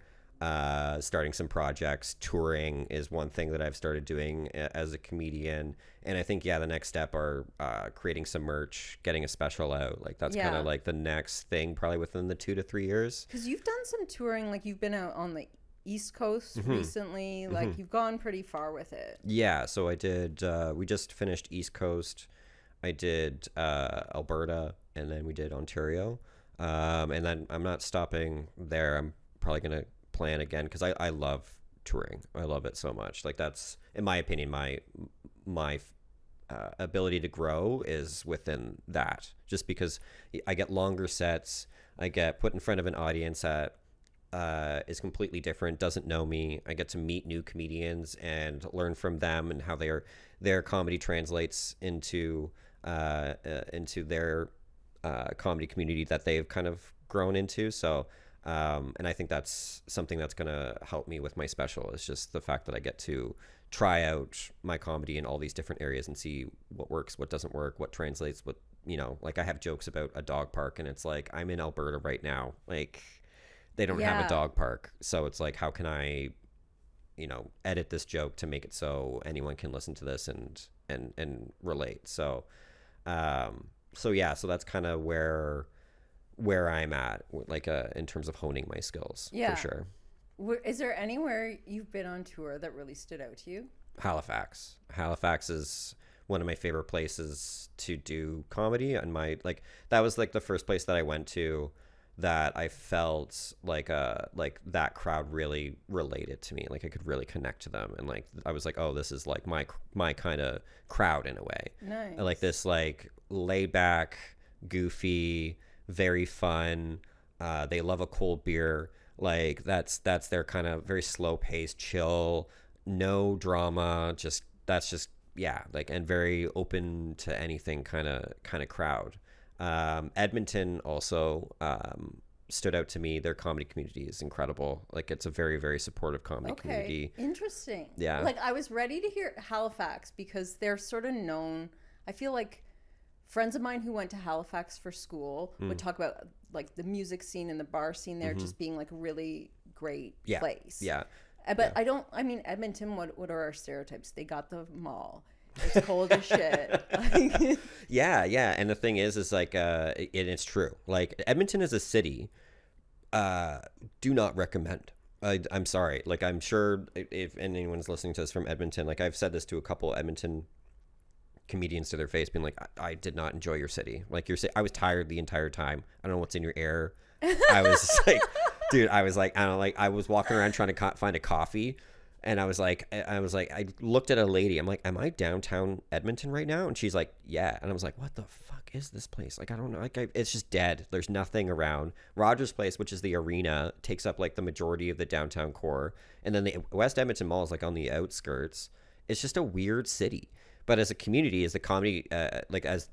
starting some projects. Touring is one thing that I've started doing as a comedian, and I think the next step are creating some merch, getting a special out. Like that's kind of like the next thing, probably within the 2 to 3 years. Because you've done some touring, like you've been out on the East Coast recently, like you've gone pretty far with it. Yeah, so I did, we just finished East Coast. I did Alberta, and then we did Ontario, and then I'm not stopping there. I'm probably gonna plan again because I love touring. I love it so much. Like that's, in my opinion, my ability to grow is within that. Just because I get longer sets, I get put in front of an audience that is completely different, doesn't know me. I get to meet new comedians and learn from them and how their comedy translates into their comedy community that they've kind of grown into. So and I think that's something that's going to help me with my special. It's just the fact that I get to try out my comedy in all these different areas and see what works, what doesn't work, what translates, what, you know, like I have jokes about a dog park and it's like, I'm in Alberta right now. Like they don't have a dog park. So it's like, how can I, you know, edit this joke to make it so anyone can listen to this and relate. So So yeah, so that's kind of where I'm at, like in terms of honing my skills, for sure. Is there anywhere you've been on tour that really stood out to you? Halifax is one of my favorite places to do comedy, and that was like the first place that I went to that I felt like that crowd really related to me. Like I could really connect to them, and like I was like, oh, this is like my kind of crowd in a way. Nice. I like this like laid back, goofy, very fun. They love a cold beer. Like that's their kind of very slow paced, chill, no drama. That's just yeah, like, and very open to anything kind of crowd. Edmonton also stood out to me. Their comedy community is incredible. Like it's a very very supportive comedy community. Interesting. Yeah. Like I was ready to hear Halifax because they're sort of known. I feel like friends of mine who went to Halifax for school would talk about like the music scene and the bar scene there just being like a really great place. Yeah. But I mean, Edmonton, what are our stereotypes? They got the mall. It's cold as shit. Yeah. And the thing is like, it's true. Like Edmonton is a city, do not recommend. I'm sorry. Like I'm sure if anyone's listening to this from Edmonton, like I've said this to a couple Edmonton comedians to their face, being like, I did not enjoy your city. Like I was tired the entire time. I don't know what's in your air. I was just like, dude, I was like, I don't know, like I was walking around trying to find a coffee, and I was like, I looked at a lady. I'm like, am I downtown Edmonton right now? And she's like, yeah. And I was like, what the fuck is this place? Like, I don't know. Like, it's just dead. There's nothing around. Rogers Place, which is the arena, takes up like the majority of the downtown core, and then the West Edmonton Mall is like on the outskirts. It's just a weird city. But as a community, as a comedy, as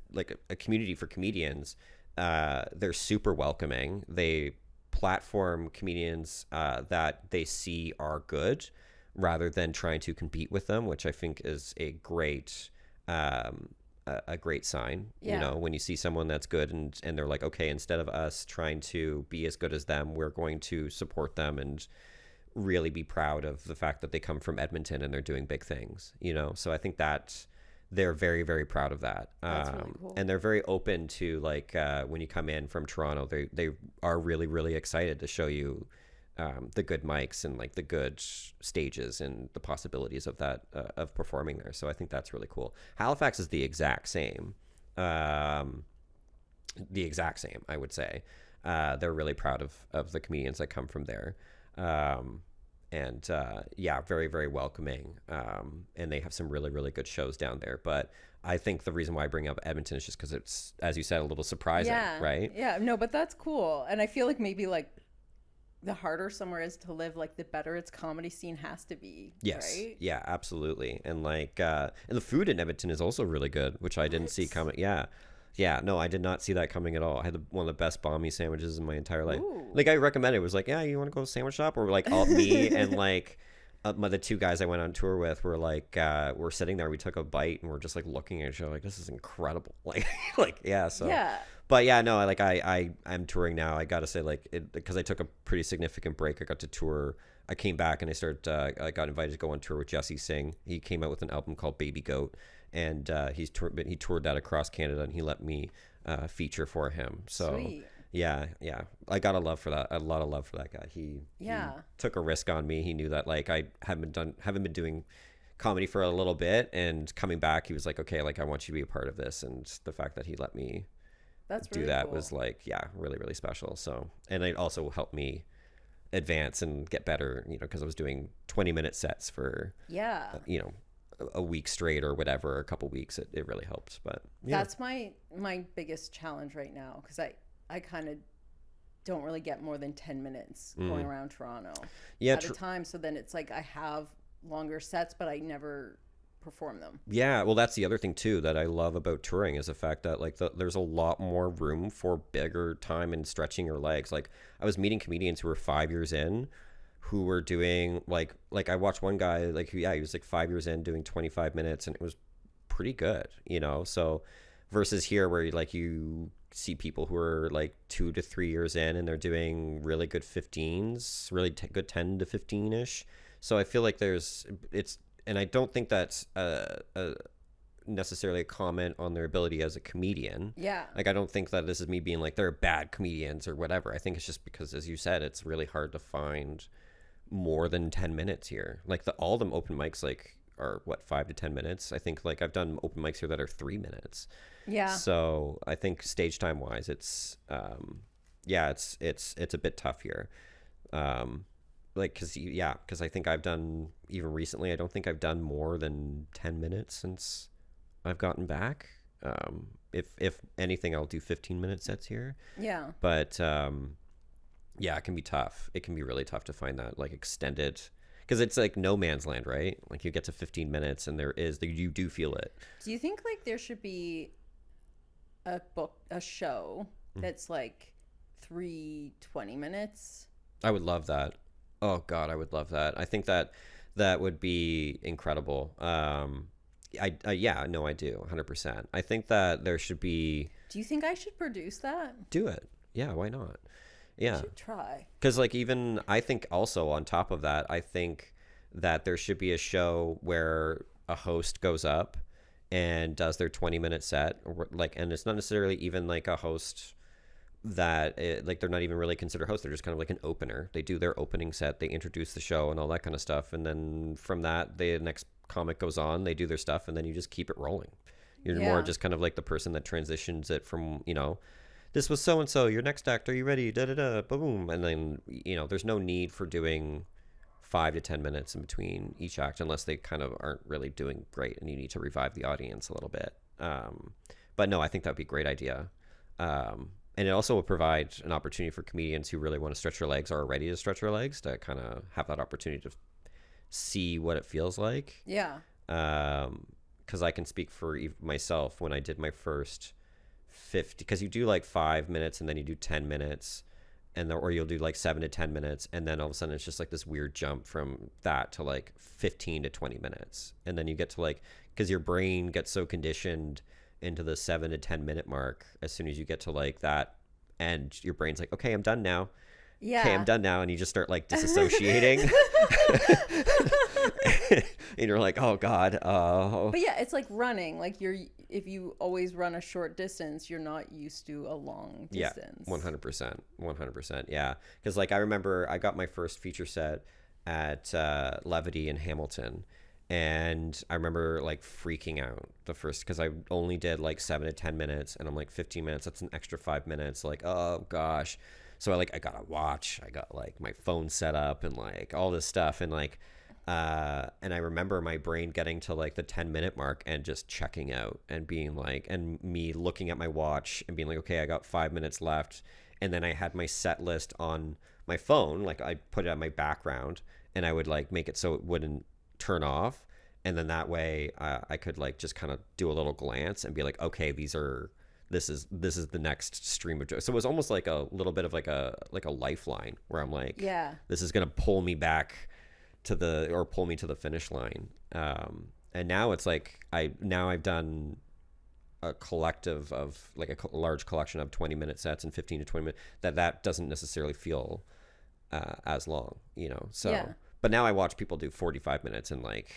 a community for comedians, they're super welcoming. They platform comedians that they see are good, rather than trying to compete with them, which I think is a great sign. Yeah. You know, when you see someone that's good and they're like, okay, instead of us trying to be as good as them, we're going to support them and really be proud of the fact that they come from Edmonton and they're doing big things. You know, so I think that they're very very proud of that. That's really cool. And they're very open to like when you come in from Toronto, they are really really excited to show you the good mics and like the good stages and the possibilities of that of performing there. So I think that's really cool. Halifax is the exact same, I would say. They're really proud of the comedians that come from there. And very, very welcoming. And they have some really, really good shows down there. But I think the reason why I bring up Edmonton is just because it's, as you said, a little surprising, right? Yeah, no, but that's cool. And I feel like maybe like the harder somewhere is to live, like the better its comedy scene has to be. Yes. Right? Yeah, absolutely. And like, and the food in Edmonton is also really good, which I didn't see coming. Yeah. Yeah, no, I did not see that coming at all. I had one of the best banh mi sandwiches in my entire life. Ooh. Like I recommended, it was like, yeah, you want to go to a sandwich shop? Or like all me and like the two guys I went on tour with were like, we're sitting there, we took a bite and we're just like looking at each other like, this is incredible. Like, yeah. So, yeah. But yeah, no, I'm touring now. I got to say because I took a pretty significant break. I got to tour. I came back and I got invited to go on tour with Jesse Singh. He came out with an album called Baby Goat. And he toured that across Canada, and he let me feature for him. So Sweet. yeah, I got a lot of love for that guy. He took a risk on me. He knew that like I haven't been doing comedy for a little bit, and coming back, he was like, okay, like I want you to be a part of this. And the fact that he let me do that was like, really really special. So, and it also helped me advance and get better, you know, because I was doing 20-minute sets for a week straight or whatever, a couple weeks. It really helped. But that's my biggest challenge right now, because I kind of don't really get more than 10 minutes going around Toronto at a time. So then it's like I have longer sets, but I never perform them. Yeah, well, that's the other thing too that I love about touring is the fact that like there's a lot more room for bigger time and stretching your legs. Like I was meeting comedians who were 5 years in, who were doing like I watched one guy like he was like 5 years in doing 25 minutes and it was pretty good, you know. So versus here where like you see people who are like 2 to 3 years in and they're doing really good 15s, really good 10 to 15 ish. So I feel like and I don't think that's necessarily comment on their ability as a comedian. Yeah. Like, I don't think that this is me being like they're bad comedians or whatever. I think it's just because, as you said, it's really hard to find more than 10 minutes here. Like all them open mics like are what, 5 to 10 minutes. I think like I've done open mics here that are 3 minutes. Yeah. So I think stage time wise, it's it's a bit tough here. Like because I think I've done, even recently, I don't think I've done more than 10 minutes since I've gotten back. If anything, I'll do 15-minute sets here. Yeah. But yeah, it can be tough. It can be really tough to find that like extended, because it's like no man's land, right? Like you get to 15 minutes and you do feel it. Do you think like there should be a show that's like 20 minutes? I would love that. Oh God, I would love that. I think that would be incredible. Yeah, no, I do 100%. I think that there should be. Do you think I should produce that? Do it. Yeah, why not? Yeah. I should try. Because like, even I think also on top of that, I think that there should be a show where a host goes up and does their 20-minute set, or like, and it's not necessarily even like a host that like they're not even really considered hosts. They're just kind of like an opener. They do their opening set, they introduce the show and all that kind of stuff, and then from that, the next comic goes on, they do their stuff, and then you just keep it rolling. You're more just kind of like the person that transitions it from, this was so and so, your next act, are you ready, da da da, boom, and then there's no need for doing 5 to 10 minutes in between each act, unless they kind of aren't really doing great and you need to revive the audience a little bit. But no, I think that'd be a great idea. And it also will provide an opportunity for comedians who really want to stretch their legs or are ready to stretch their legs to kind of have that opportunity to see what it feels like. Yeah. Because I can speak for myself when I did my first 50, because you do like 5 minutes and then you do 10 minutes, or you'll do like 7 to 10 minutes, and then all of a sudden it's just like this weird jump from that to like 15 to 20 minutes. And then you get to like, because your brain gets so conditioned into the 7 to 10 minute mark, as soon as you get to like that end, your brain's like, okay, I'm done now. Yeah. Okay, I'm done now. And you just start like disassociating. And you're like, oh God. But yeah, it's like running. Like if you always run a short distance, you're not used to a long distance. Yeah, 100%. Yeah. Because like I remember I got my first feature set at Levity in Hamilton. And I remember like freaking out the first, because I only did like 7 to 10 minutes, and I'm like 15 minutes. That's an extra 5 minutes. Like, oh gosh. So I got a watch. I got like my phone set up and like all this stuff. And like, and I remember my brain getting to like the 10-minute mark and just checking out and being like, and me looking at my watch and being like, okay, I got 5 minutes left. And then I had my set list on my phone. Like I put it on my background, and I would like make it so it wouldn't turn off, and then that way I could like just kind of do a little glance and be like, okay, this is the next stream of jokes. So it was almost like a little bit of like a lifeline, where I'm like, yeah, this is gonna pull me back to pull me to the finish line. And now it's like I've done a collective of like a large collection of 20-minute sets and 15 to 20 minutes that doesn't necessarily feel as long, so yeah. But now I watch people do 45 minutes and like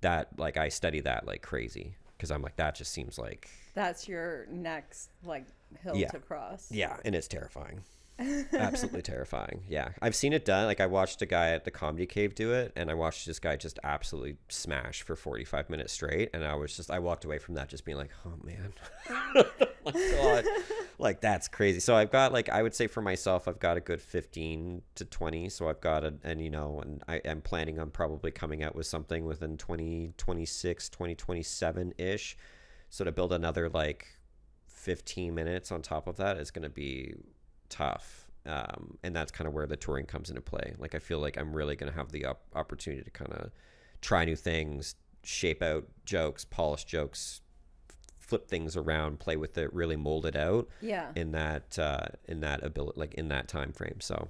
that, like I study that like crazy, because I'm like, that just seems like that's your next like hill to cross. Yeah, and it's terrifying. Absolutely terrifying. Yeah, I've seen it done. Like I watched a guy at the Comedy Cave do it, and I watched this guy just absolutely smash for 45 minutes straight, and I walked away from that just being like, oh man. My God, like that's crazy. So I've got like, I would say for myself, I've got a good 15 to 20. So I've got and I am planning on probably coming out with something within 2026, 2027 ish. So to build another like 15 minutes on top of that is going to be tough. And that's kind of where the touring comes into play. Like I feel like I'm really going to have the opportunity to kind of try new things, shape out jokes, polish jokes, flip things around, play with it, really mold it out. Yeah. In that ability, like in that time frame. So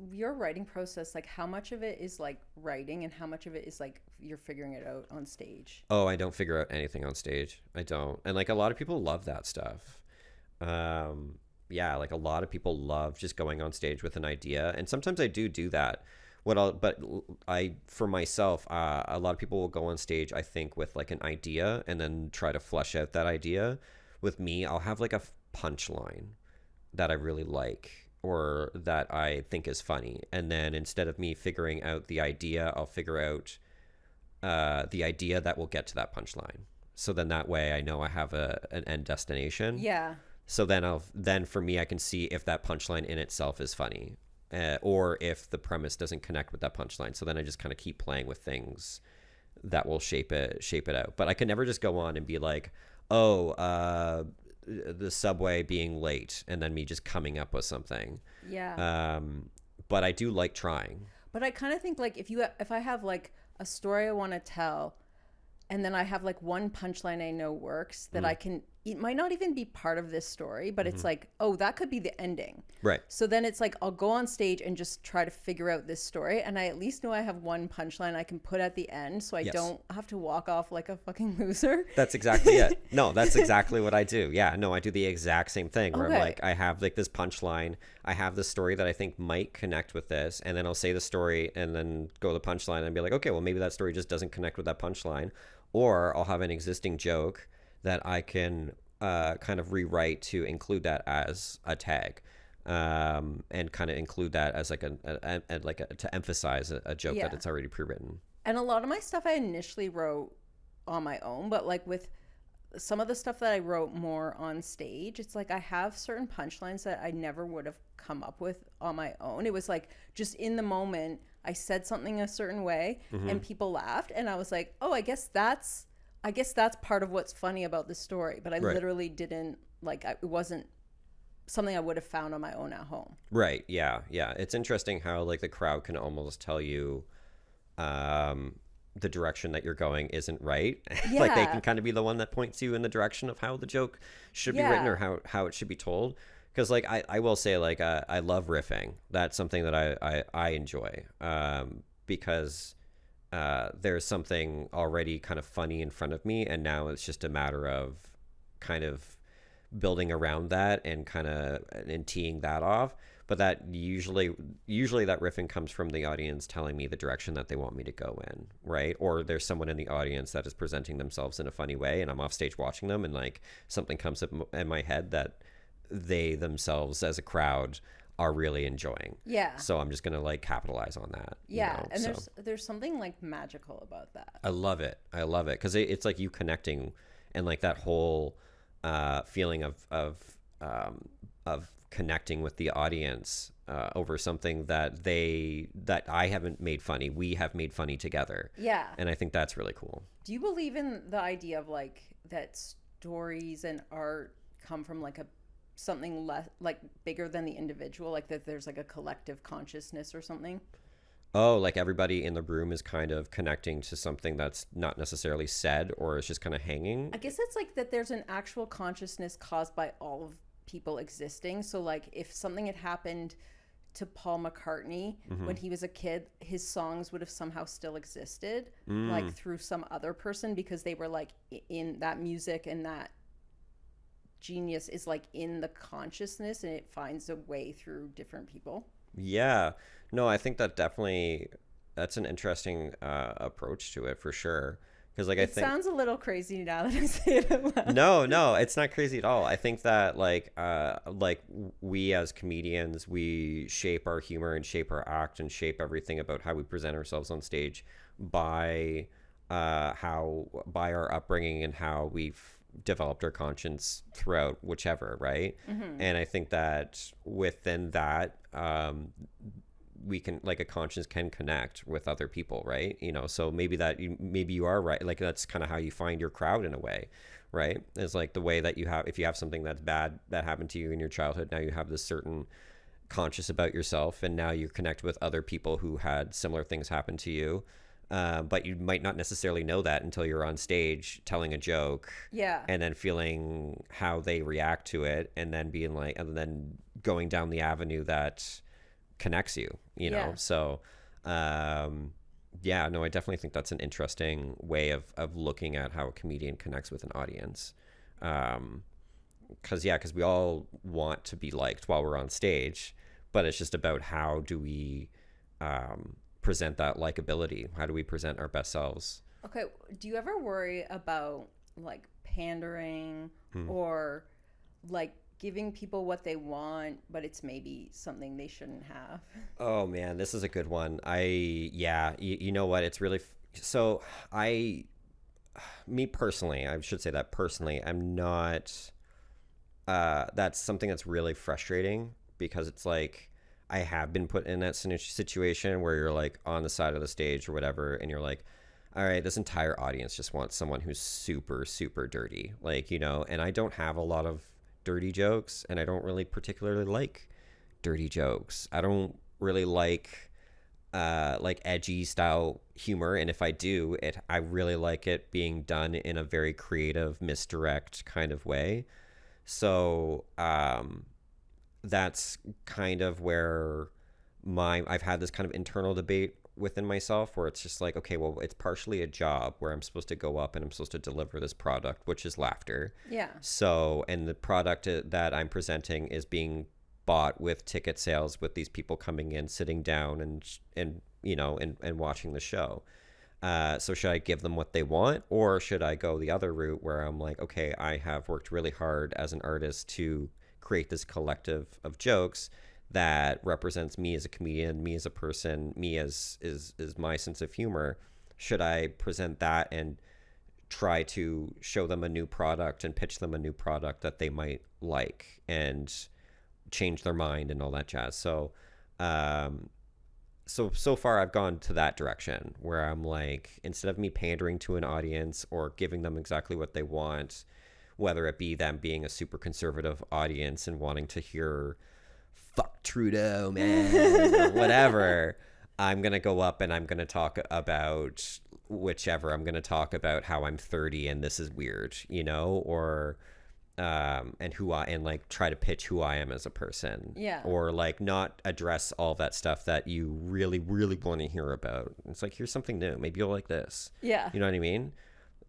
your writing process, like how much of it is like writing and how much of it is like you're figuring it out on stage? Oh, I don't figure out anything on stage. I don't. And like a lot of people love that stuff. Yeah, like a lot of people love just going on stage with an idea. And sometimes I do that For myself, a lot of people will go on stage, I think, with like an idea and then try to flesh out that idea. With me, I'll have like a punchline that I really like or that I think is funny. And then instead of me figuring out the idea, I'll figure out the idea that will get to that punchline. So then that way I know I have an end destination. Yeah. So then for me, I can see if that punchline in itself is funny, or if the premise doesn't connect with that punchline. So then I just kind of keep playing with things that will shape it out. But I can never just go on and be like, oh, the subway being late, and then me just coming up with something. Yeah. But I do like trying. But I kind of think like if I have like a story I want to tell, and then I have like one punchline I know works that I can, it might not even be part of this story, but it's like, oh, that could be the ending. Right. So then it's like, I'll go on stage and just try to figure out this story. And I at least know I have one punchline I can put at the end. So I don't have to walk off like a fucking loser. That's exactly it. No, that's exactly what I do. Yeah, no, I do the exact same thing where I'm like, I have like this punchline. I have the story that I think might connect with this. And then I'll say the story and then go to the punchline and be like, okay, well, maybe that story just doesn't connect with that punchline. Or I'll have an existing joke that I can kind of rewrite to include that as a tag, and kind of include that as like to emphasize a joke that it's already pre-written. And a lot of my stuff I initially wrote on my own, but like with some of the stuff that I wrote more on stage, it's like I have certain punchlines that I never would have come up with on my own. It was like just in the moment I said something a certain way and people laughed, and I was like, oh, I guess that's part of what's funny about the story. But I literally didn't, like, it wasn't something I would have found on my own at home. Right. Yeah. Yeah. It's interesting how like the crowd can almost tell you the direction that you're going isn't right. Yeah. Like they can kind of be the one that points you in the direction of how the joke should be written or how it should be told. Because like I will say, like, I love riffing. That's something that I enjoy, because there's something already kind of funny in front of me, and now it's just a matter of kind of building around that and kind of and teeing that off. But that usually that riffing comes from the audience telling me the direction that they want me to go in, right? Or there's someone in the audience that is presenting themselves in a funny way, and I'm off stage watching them, and like something comes up in my head that they themselves as a crowd are really enjoying. Yeah. So I'm just gonna like capitalize on that. Yeah, you know? And there's something like magical about that. I love it because it's like you connecting, and like that whole feeling of connecting with the audience over something that I haven't made funny. We have made funny together. Yeah. And I think that's really cool. Do you believe in the idea of like that stories and art come from like something less, like bigger than the individual, like that there's like a collective consciousness or something? Oh, like everybody in the room is kind of connecting to something that's not necessarily said, or it's just kind of hanging. I guess it's like that there's an actual consciousness caused by all of people existing. So like if something had happened to Paul McCartney when he was a kid, his songs would have somehow still existed, like through some other person, because they were like in that music, and that genius is like in the consciousness, and it finds a way through different people. Yeah, no, I think that's an interesting approach to it for sure. Because like I think it sounds a little crazy now that I say it out loud. No, it's not crazy at all. I think that like we as comedians, we shape our humor and shape our act and shape everything about how we present ourselves on stage by our upbringing and how we've developed our conscience throughout whichever, right? And I think that within that we can, like, a conscience can connect with other people, right? You know, so maybe you are right, like that's kind of how you find your crowd in a way, right? It's like the way that if you have something that's bad that happened to you in your childhood, now you have this certain conscious about yourself, and now you connect with other people who had similar things happen to you. But you might not necessarily know that until you're on stage telling a joke, and then feeling how they react to it, and then being like, and then going down the avenue that connects you, you know? So, yeah, no, I definitely think that's an interesting way of looking at how a comedian connects with an audience. Because we all want to be liked while we're on stage, but it's just about how do we present that likability? How do we present our best selves? Okay, do you ever worry about like pandering or like giving people what they want, but it's maybe something they shouldn't have? Oh man, this is a good one. You know what? It's really so me personally, I should say that personally, I'm not that's something that's really frustrating because it's like I have been put in that situation where you're like on the side of the stage or whatever, and you're like, all right, this entire audience just wants someone who's super, super dirty. Like, you know, and I don't have a lot of dirty jokes, and I don't really particularly like dirty jokes. I don't really like edgy style humor, and if I do it, I really like it being done in a very creative, misdirect kind of way. So that's kind of where I've had this kind of internal debate within myself where it's just like, okay, well, it's partially a job where I'm supposed to go up and I'm supposed to deliver this product, which is laughter. Yeah. So, and the product that I'm presenting is being bought with ticket sales, with these people coming in, sitting down and you know, and watching the show. So should I give them what they want, or should I go the other route where I'm like, okay, I have worked really hard as an artist to create this collective of jokes that represents me as a comedian, me as a person, me as is my sense of humor. Should I present that and try to show them a new product and pitch them a new product that they might like and change their mind and all that jazz? So so far I've gone to that direction where I'm like, instead of me pandering to an audience or giving them exactly what they want, whether it be them being a super conservative audience and wanting to hear fuck Trudeau, man, or whatever, I'm going to go up and I'm going to talk about whichever. I'm going to talk about how I'm 30 and this is weird, you know, or and like try to pitch who I am as a person. Yeah. Or like not address all that stuff that you really, really want to hear about. It's like, here's something new. Maybe you'll like this. Yeah. You know what I mean?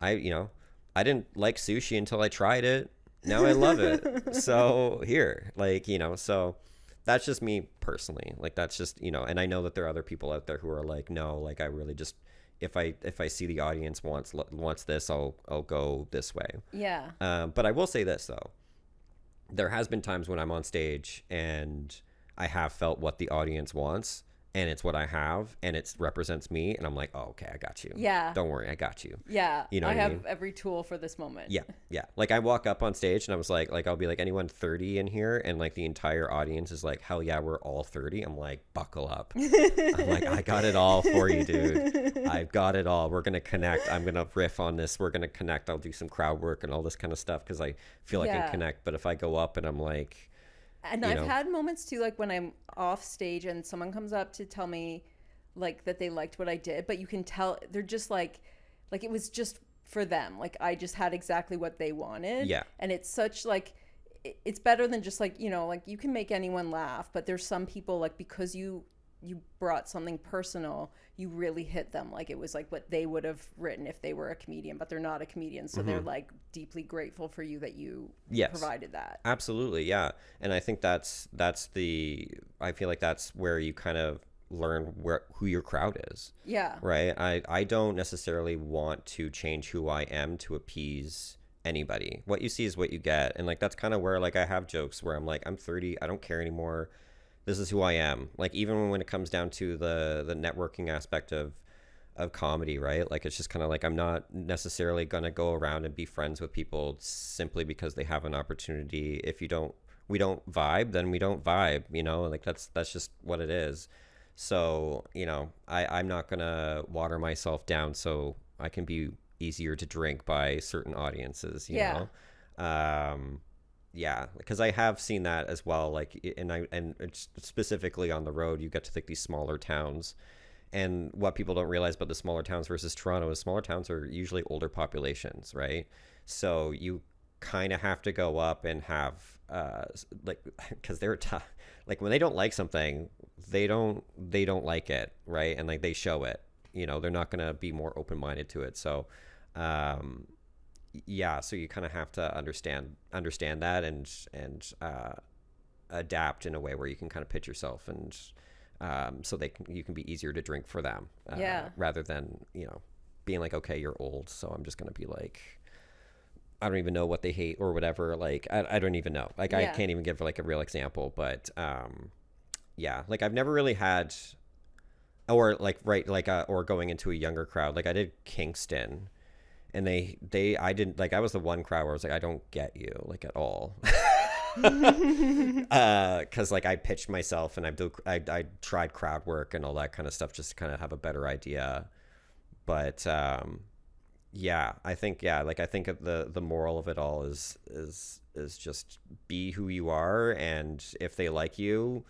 I didn't like sushi until I tried it. Now I love it. So here, like, you know, so that's just me personally. Like, that's just, you know, and I know that there are other people out there who are like, no, like I really just, if I see the audience wants this, I'll go this way. Yeah. But I will say this though, there has been times when I'm on stage and I have felt what the audience wants, and it's what I have, and it represents me, and I'm like, oh, okay, I got you. Yeah. Don't worry, I got you. Yeah. You know I what I have mean? every tool for this moment. Yeah. Yeah. Like I walk up on stage and I was like I'll be like, anyone 30 in here? And like the entire audience is like, hell yeah, we're all 30. I'm like, buckle up. I'm like, I got it all for you, dude. I've got it all. We're going to connect. I'm going to riff on this. We're going to connect. I'll do some crowd work and all this kind of stuff because I feel I can connect. But if I go up and I'm like, and I've had moments too, like when I'm off stage and someone comes up to tell me like that they liked what I did, but you can tell they're just like it was just for them. Like I just had exactly what they wanted. Yeah. And it's such like, it's better than just like, you know, like you can make anyone laugh, but there's some people like, because you brought something personal, you really hit them. Like it was like what they would have written if they were a comedian, but they're not a comedian. So they're like deeply grateful for you that you provided that. Absolutely. Yeah. And I think I feel like that's where you kind of learn who your crowd is. Yeah. Right. I don't necessarily want to change who I am to appease anybody. What you see is what you get. And like that's kind of where like I have jokes where I'm like, I'm 30, I don't care anymore. This is who I am. Like even when it comes down to the networking aspect of comedy, right? Like it's just kind of like I'm not necessarily gonna go around and be friends with people simply because they have an opportunity. If we don't vibe, then we don't vibe, you know? Like that's just what it is. So, you know, I'm not going to water myself down so I can be easier to drink by certain audiences, you know? Yeah, because I have seen that as well. Like, and it's specifically on the road, you get to like these smaller towns. And what people don't realize about the smaller towns versus Toronto is smaller towns are usually older populations, right? So you kind of have to go up and have, like, because they're tough. Like when they don't like something, they don't like it, right? And like they show it, you know, they're not going to be more open-minded to it. So yeah, so you kind of have to understand that and adapt in a way where you can kind of pitch yourself and so you can be easier to drink for them. Yeah. Rather than, being like, okay, you're old, so I'm just gonna be like, I don't even know what they hate or whatever. Like, I don't even know. Like, I can't even give like a real example, but yeah, like I've never really had, or like, right, like, or going into a younger crowd. Like I did Kingston, and I didn't, like, I was the one crowd where I was like, I don't get you, like, at all. Because like I pitched myself, and I tried crowd work and all that kind of stuff just to kind of have a better idea. But yeah, I think the moral of it all is just be who you are, and if they like you,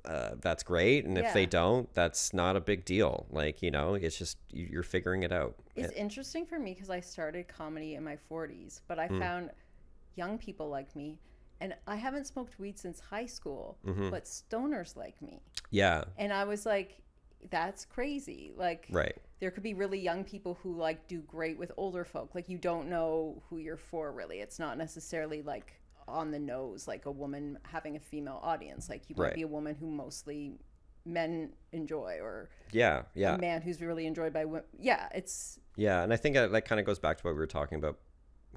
that's great, and if they don't, that's not a big deal. Like, it's just you're figuring it out. It's interesting for me because I started comedy in my 40s, but I found young people like me, and I haven't smoked weed since high school, but stoners like me. Yeah. And I was like, that's crazy. Like, right. There could be really young people who like do great with older folk. Like, you don't know who you're for, really. It's not necessarily like on the nose, like a woman having a female audience. Like, you might be a woman who mostly men enjoy, or a man who's really enjoyed by women. Yeah, and I think that kind of goes back to what we were talking about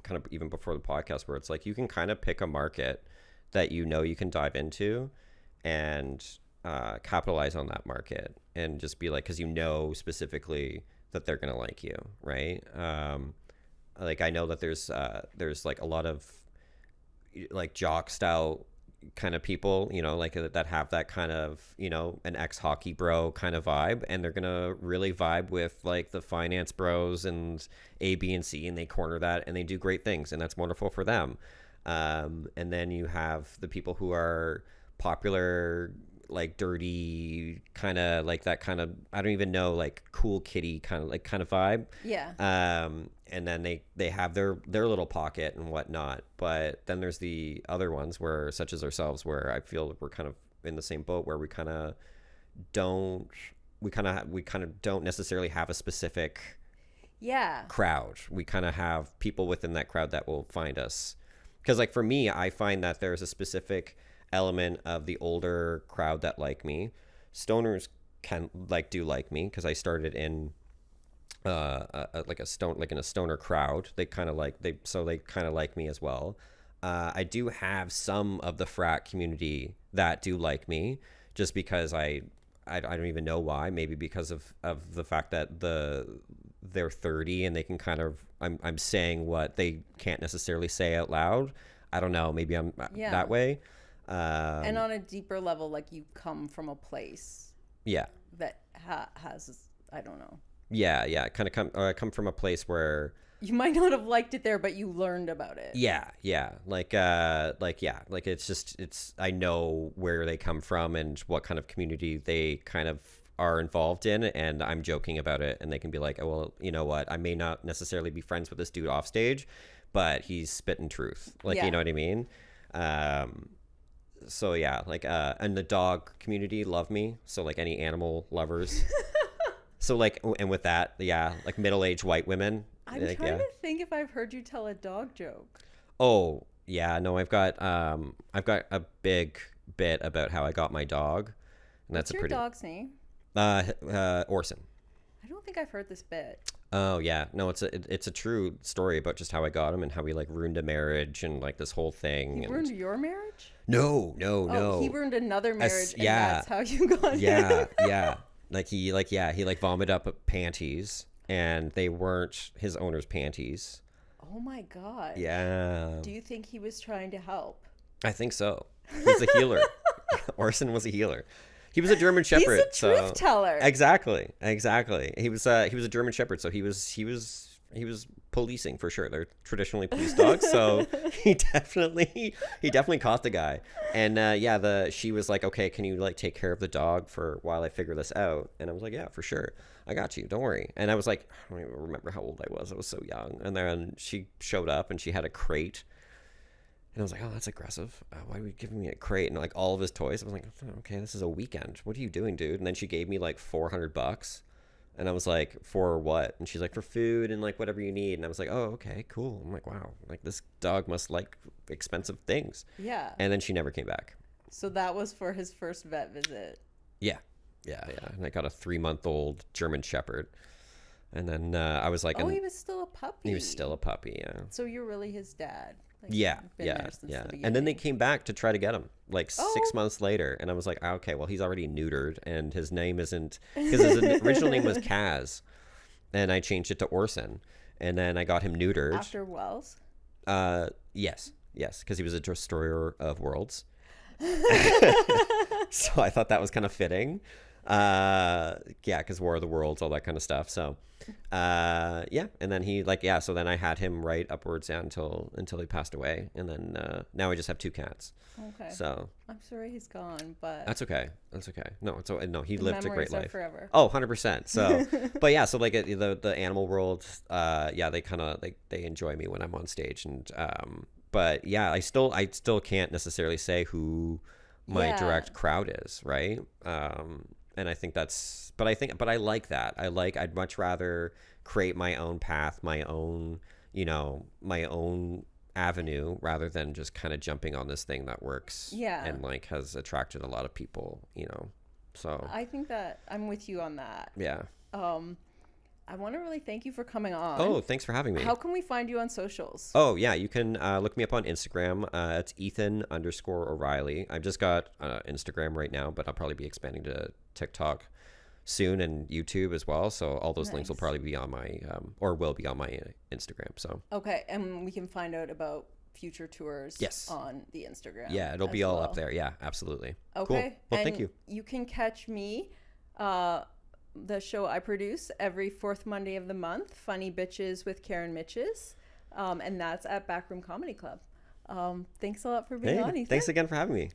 kind of even before the podcast, where it's like you can kind of pick a market that you can dive into and capitalize on that market, and just be like, because specifically that they're gonna like you, right? Like, I know that there's like a lot of like jock style kind of people, like that have that kind of, an ex-hockey bro kind of vibe, and they're gonna really vibe with like the finance bros and A, B, and C, and they corner that, and they do great things, and that's wonderful for them. And then you have the people who are popular, like dirty, kind of like that kind of, I don't even know, like cool kitty kind of vibe. Yeah. And then they have their little pocket and whatnot. But then there's the other ones, where, such as ourselves, where I feel we're kind of in the same boat, where we kind of don't necessarily have a specific crowd. We kind of have people within that crowd that will find us. Because like for me, I find that there's a specific element of the older crowd that like me. Stoners do like me, because I started in like in a stoner crowd. They kind of like me as well. I do have some of the frat community that do like me, just because I don't even know why. Maybe because of the fact that they're 30 and they can kind of, I'm saying what they can't necessarily say out loud. I don't know. Maybe I'm that way. And on a deeper level, like, you come from a place that has, I don't know. Yeah. Kind of I come from a place where you might not have liked it there, but you learned about it. Yeah. Like it's I know where they come from and what kind of community they kind of are involved in, and I'm joking about it, and they can be like, oh, well, you know what? I may not necessarily be friends with this dude off stage, but he's spitting truth. Like, you know what I mean? So yeah, like, and the dog community love me. So like any animal lovers. So like, and with that, like middle-aged white women. I'm trying to think if I've heard you tell a dog joke. Oh yeah, no, I've got a big bit about how I got my dog, and What's your dog's name? Orson. I don't think I've heard this bit. Oh yeah, no, it's a true story about just how I got him and how we like ruined a marriage and like this whole thing. He ruined your marriage? No. He ruined another marriage, and that's how you got him. Yeah. Like he vomited up panties, and they weren't his owner's panties. Oh my God. Yeah. Do you think he was trying to help? I think so. He's a healer. Orson was a healer. He was a German Shepherd. He's a truth teller. Exactly. He was a German Shepherd, so he was policing for sure. They're traditionally police dogs, so he definitely caught the guy. And she was like, okay, can you like take care of the dog for while I figure this out? And I was like, yeah, for sure, I got you, don't worry. And I was like, I don't even remember how old I was. I was so young. And then she showed up and she had a crate. And I was like, oh, that's aggressive. Why are we giving me a crate and like all of his toys? I was like, okay, this is a weekend. What are you doing, dude? And then she gave me like $400. And I was like, for what? And she's like, for food and like whatever you need. And I was like, oh, okay, cool. I'm like, wow, like this dog must like expensive things. Yeah. And then she never came back. So that was for his first vet visit. Yeah. Yeah. Yeah. And I got a 3-month-old German Shepherd. And then I was like, Oh, he was still a puppy. he was still a puppy. Yeah. So you're really his dad. Like, Yeah. you've been Yeah. there since Yeah. the And then they beginning. came back to try to get him like Oh. 6 months later. And I was like, okay, well, he's already neutered. And his name isn't, because his original name was Kaz. And I changed it to Orson. And then I got him neutered. After Wells? Yes. Yes. Because he was a destroyer of worlds. So I thought that was kind of fitting. Yeah, because War of the Worlds, all that kind of stuff. So yeah, and then he like, yeah, so then I had him right upwards until he passed away, and then now I just have 2 cats. Okay. So I'm sorry he's gone, but that's okay. No, no, he the lived a great memories are life. forever. Oh, 100%. So but yeah, so like the animal world, yeah, they kind of like they enjoy me when I'm on stage, and but yeah, I still can't necessarily say who my direct crowd is, right? And I think that's, but I like that. I'd much rather create my own path, my own, my own avenue, rather than just kind of jumping on this thing that works. Yeah. And like has attracted a lot of people, so. I think that I'm with you on that. Yeah. I want to really thank you for coming on. Oh, thanks for having me. How can we find you on socials? Oh, yeah. You can look me up on Instagram. It's Ethan_O'Reilly. I've just got Instagram right now, but I'll probably be expanding to TikTok soon and YouTube as well. So all those links will probably be on my, or will be on my Instagram. So. Okay. And we can find out about future tours on the Instagram. Yeah, it'll be all up there. Yeah, absolutely. Okay. Cool. Well, thank you. You can catch me, the show I produce every 4th Monday of the month, Funny Bitches with Karen Mitches. And that's at Backroom Comedy Club. Thanks a lot for being on, Ethan. Thanks again for having me.